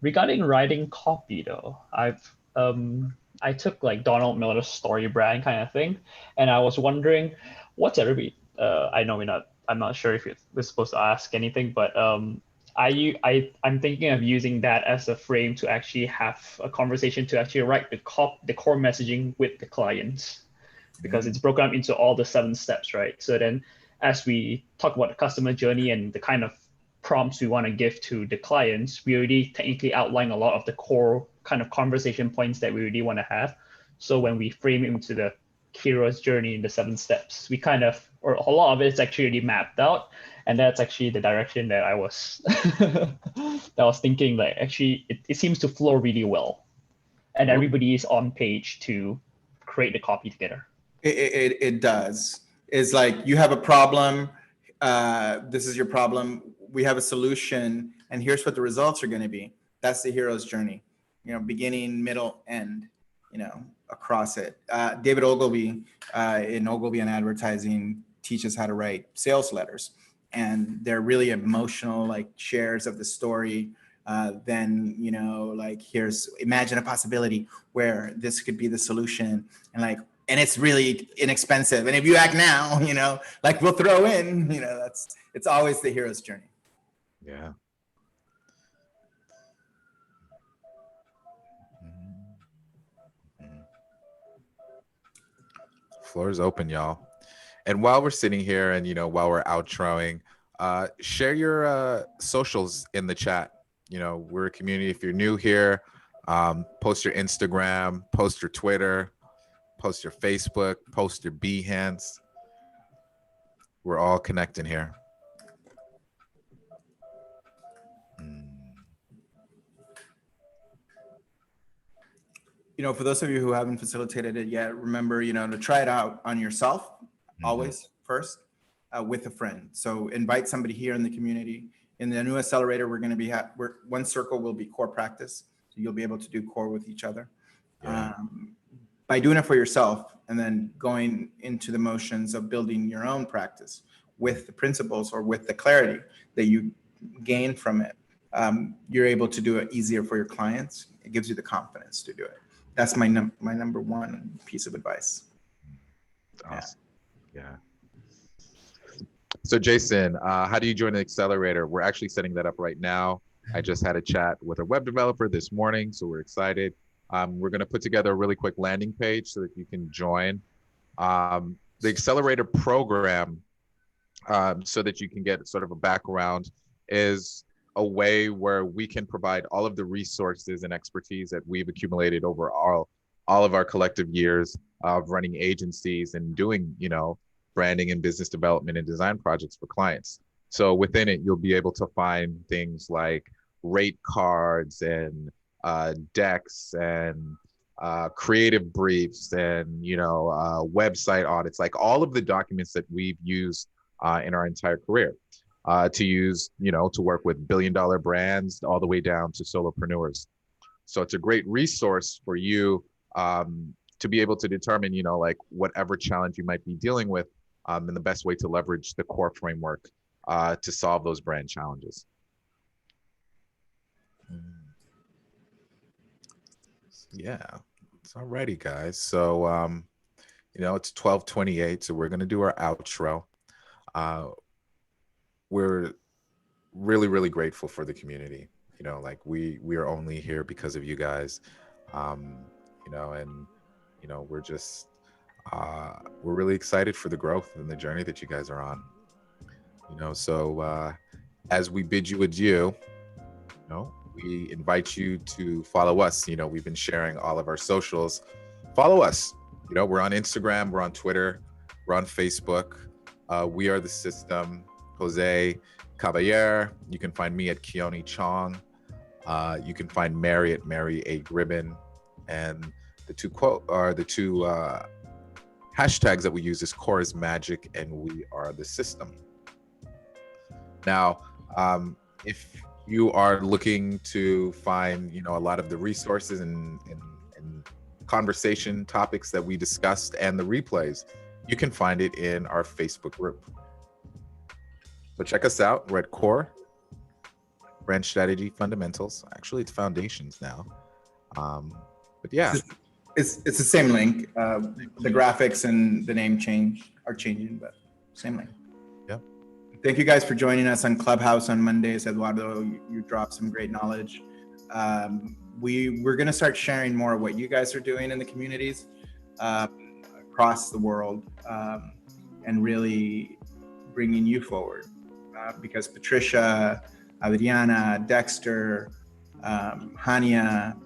Regarding writing copy though, I took like Donald Miller's story brand kind of thing, and I was wondering what's everybody. I'm not sure if we're supposed to ask anything, but I'm thinking of using that as a frame to actually have a conversation to actually write the core messaging with the clients, because it's broken up into all the 7 steps, right? So then as we talk about the customer journey and the kind of prompts we want to give to the clients, we already technically outline a lot of the core kind of conversation points that we really want to have. So when we frame it into the hero's journey in the 7 steps, we kind of, or a lot of it is actually already mapped out. And that's actually the direction that I was thinking. Like, actually, it seems to flow really well, and everybody is on page to create the copy together. It does. It's like you have a problem, this is your problem. We have a solution, and here's what the results are going to be. That's the hero's journey, you know, beginning, middle, end, you know, across it. David Ogilvy in Ogilvy and Advertising teaches how to write sales letters, and they're really emotional, like shares of the story. Then, you know, like, imagine a possibility where this could be the solution, and it's really inexpensive. And if you act now, you know, like, we'll throw in, you know, it's always the hero's journey. Yeah. Floor is open, y'all. And while we're sitting here and, you know, while we're outroing, share your socials in the chat. You know, we're a community. If you're new here, post your Instagram, post your Twitter, post your Facebook, post your Behance. We're all connecting here. You know, for those of you who haven't facilitated it yet, remember, you know, to try it out on yourself, always first, with a friend. So invite somebody here in the community. In the new Accelerator, we're going to be, one circle will be core practice. So you'll be able to do core with each other. Yeah. By doing it for yourself and then going into the motions of building your own practice with the principles or with the clarity that you gain from it, you're able to do it easier for your clients. It gives you the confidence to do it. That's my number one piece of advice. Awesome. Yeah. So Jason, how do you join the Accelerator? We're actually setting that up right now. I just had a chat with a web developer this morning, so we're excited. We're going to put together a really quick landing page so that you can join the Accelerator program, so that you can get sort of a background, is a way where we can provide all of the resources and expertise that we've accumulated over all of our collective years of running agencies and doing, you know, branding and business development and design projects for clients. So within it, you'll be able to find things like rate cards and decks and creative briefs and, you know, website audits, like all of the documents that we've used in our entire career. To use, you know, to work with billion-dollar brands all the way down to solopreneurs. So it's a great resource for you to be able to determine, you know, like whatever challenge you might be dealing with, and the best way to leverage the core framework to solve those brand challenges. Yeah, it's alrighty, guys. So, you know, it's 12:28, so we're gonna do our outro. We're really, really grateful for the community. You know, like we are only here because of you guys. You know, and you know, we're just we're really excited for the growth and the journey that you guys are on. You know, so as we bid you adieu, you know, we invite you to follow us. You know, we've been sharing all of our socials. Follow us. You know, we're on Instagram, we're on Twitter, we're on Facebook. We are the Systm. Jose Caballer. You can find me at Keone Chong. You can find Mary at Mary A. Gribbin. And the two hashtags that we use is Core is Magic and We Are the Systm. Now, if you are looking to find, you know, a lot of the resources and conversation topics that we discussed and the replays, you can find it in our Facebook group. So check us out. We're at Core, Brand Strategy Fundamentals. Actually, it's Foundations now. But yeah. It's the same link. The graphics and the name are changing, but same link. Yep. Thank you guys for joining us on Clubhouse on Mondays. Eduardo, you dropped some great knowledge. We're going to start sharing more of what you guys are doing in the communities across the world, and really bringing you forward. Because Patricia, Adriana, Dexter, Hania,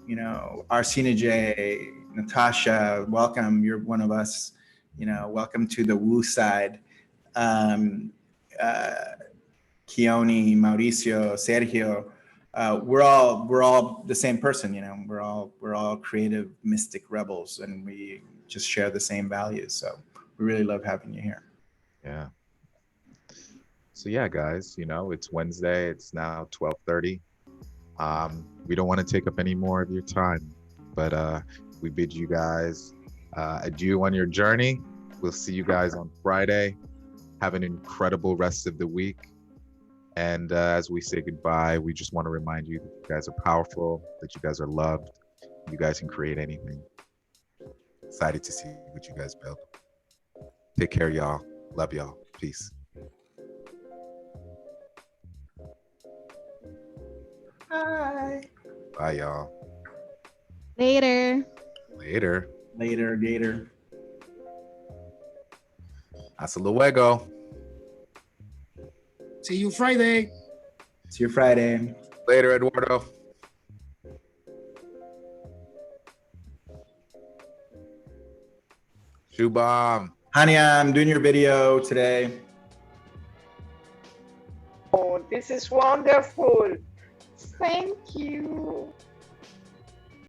you know, Arsina J, Natasha, welcome. You're one of us. You know, welcome to the Woo side. Keone, Mauricio, Sergio, we're all the same person. You know, we're all creative, mystic rebels, and we just share the same values. So we really love having you here. Yeah. So yeah, guys, you know, it's Wednesday. It's now 12:30. We don't want to take up any more of your time, but we bid you guys adieu on your journey. We'll see you guys on Friday. Have an incredible rest of the week. And as we say goodbye, we just want to remind you that you guys are powerful, that you guys are loved. You guys can create anything. Excited to see what you guys build. Take care, y'all. Love y'all. Peace. Bye. Bye, y'all. Later. Later. Later, Gator. Hasta luego. See you Friday. See you Friday. Later, Eduardo. Shubham. Hania, I'm doing your video today. Oh, this is wonderful. Thank you.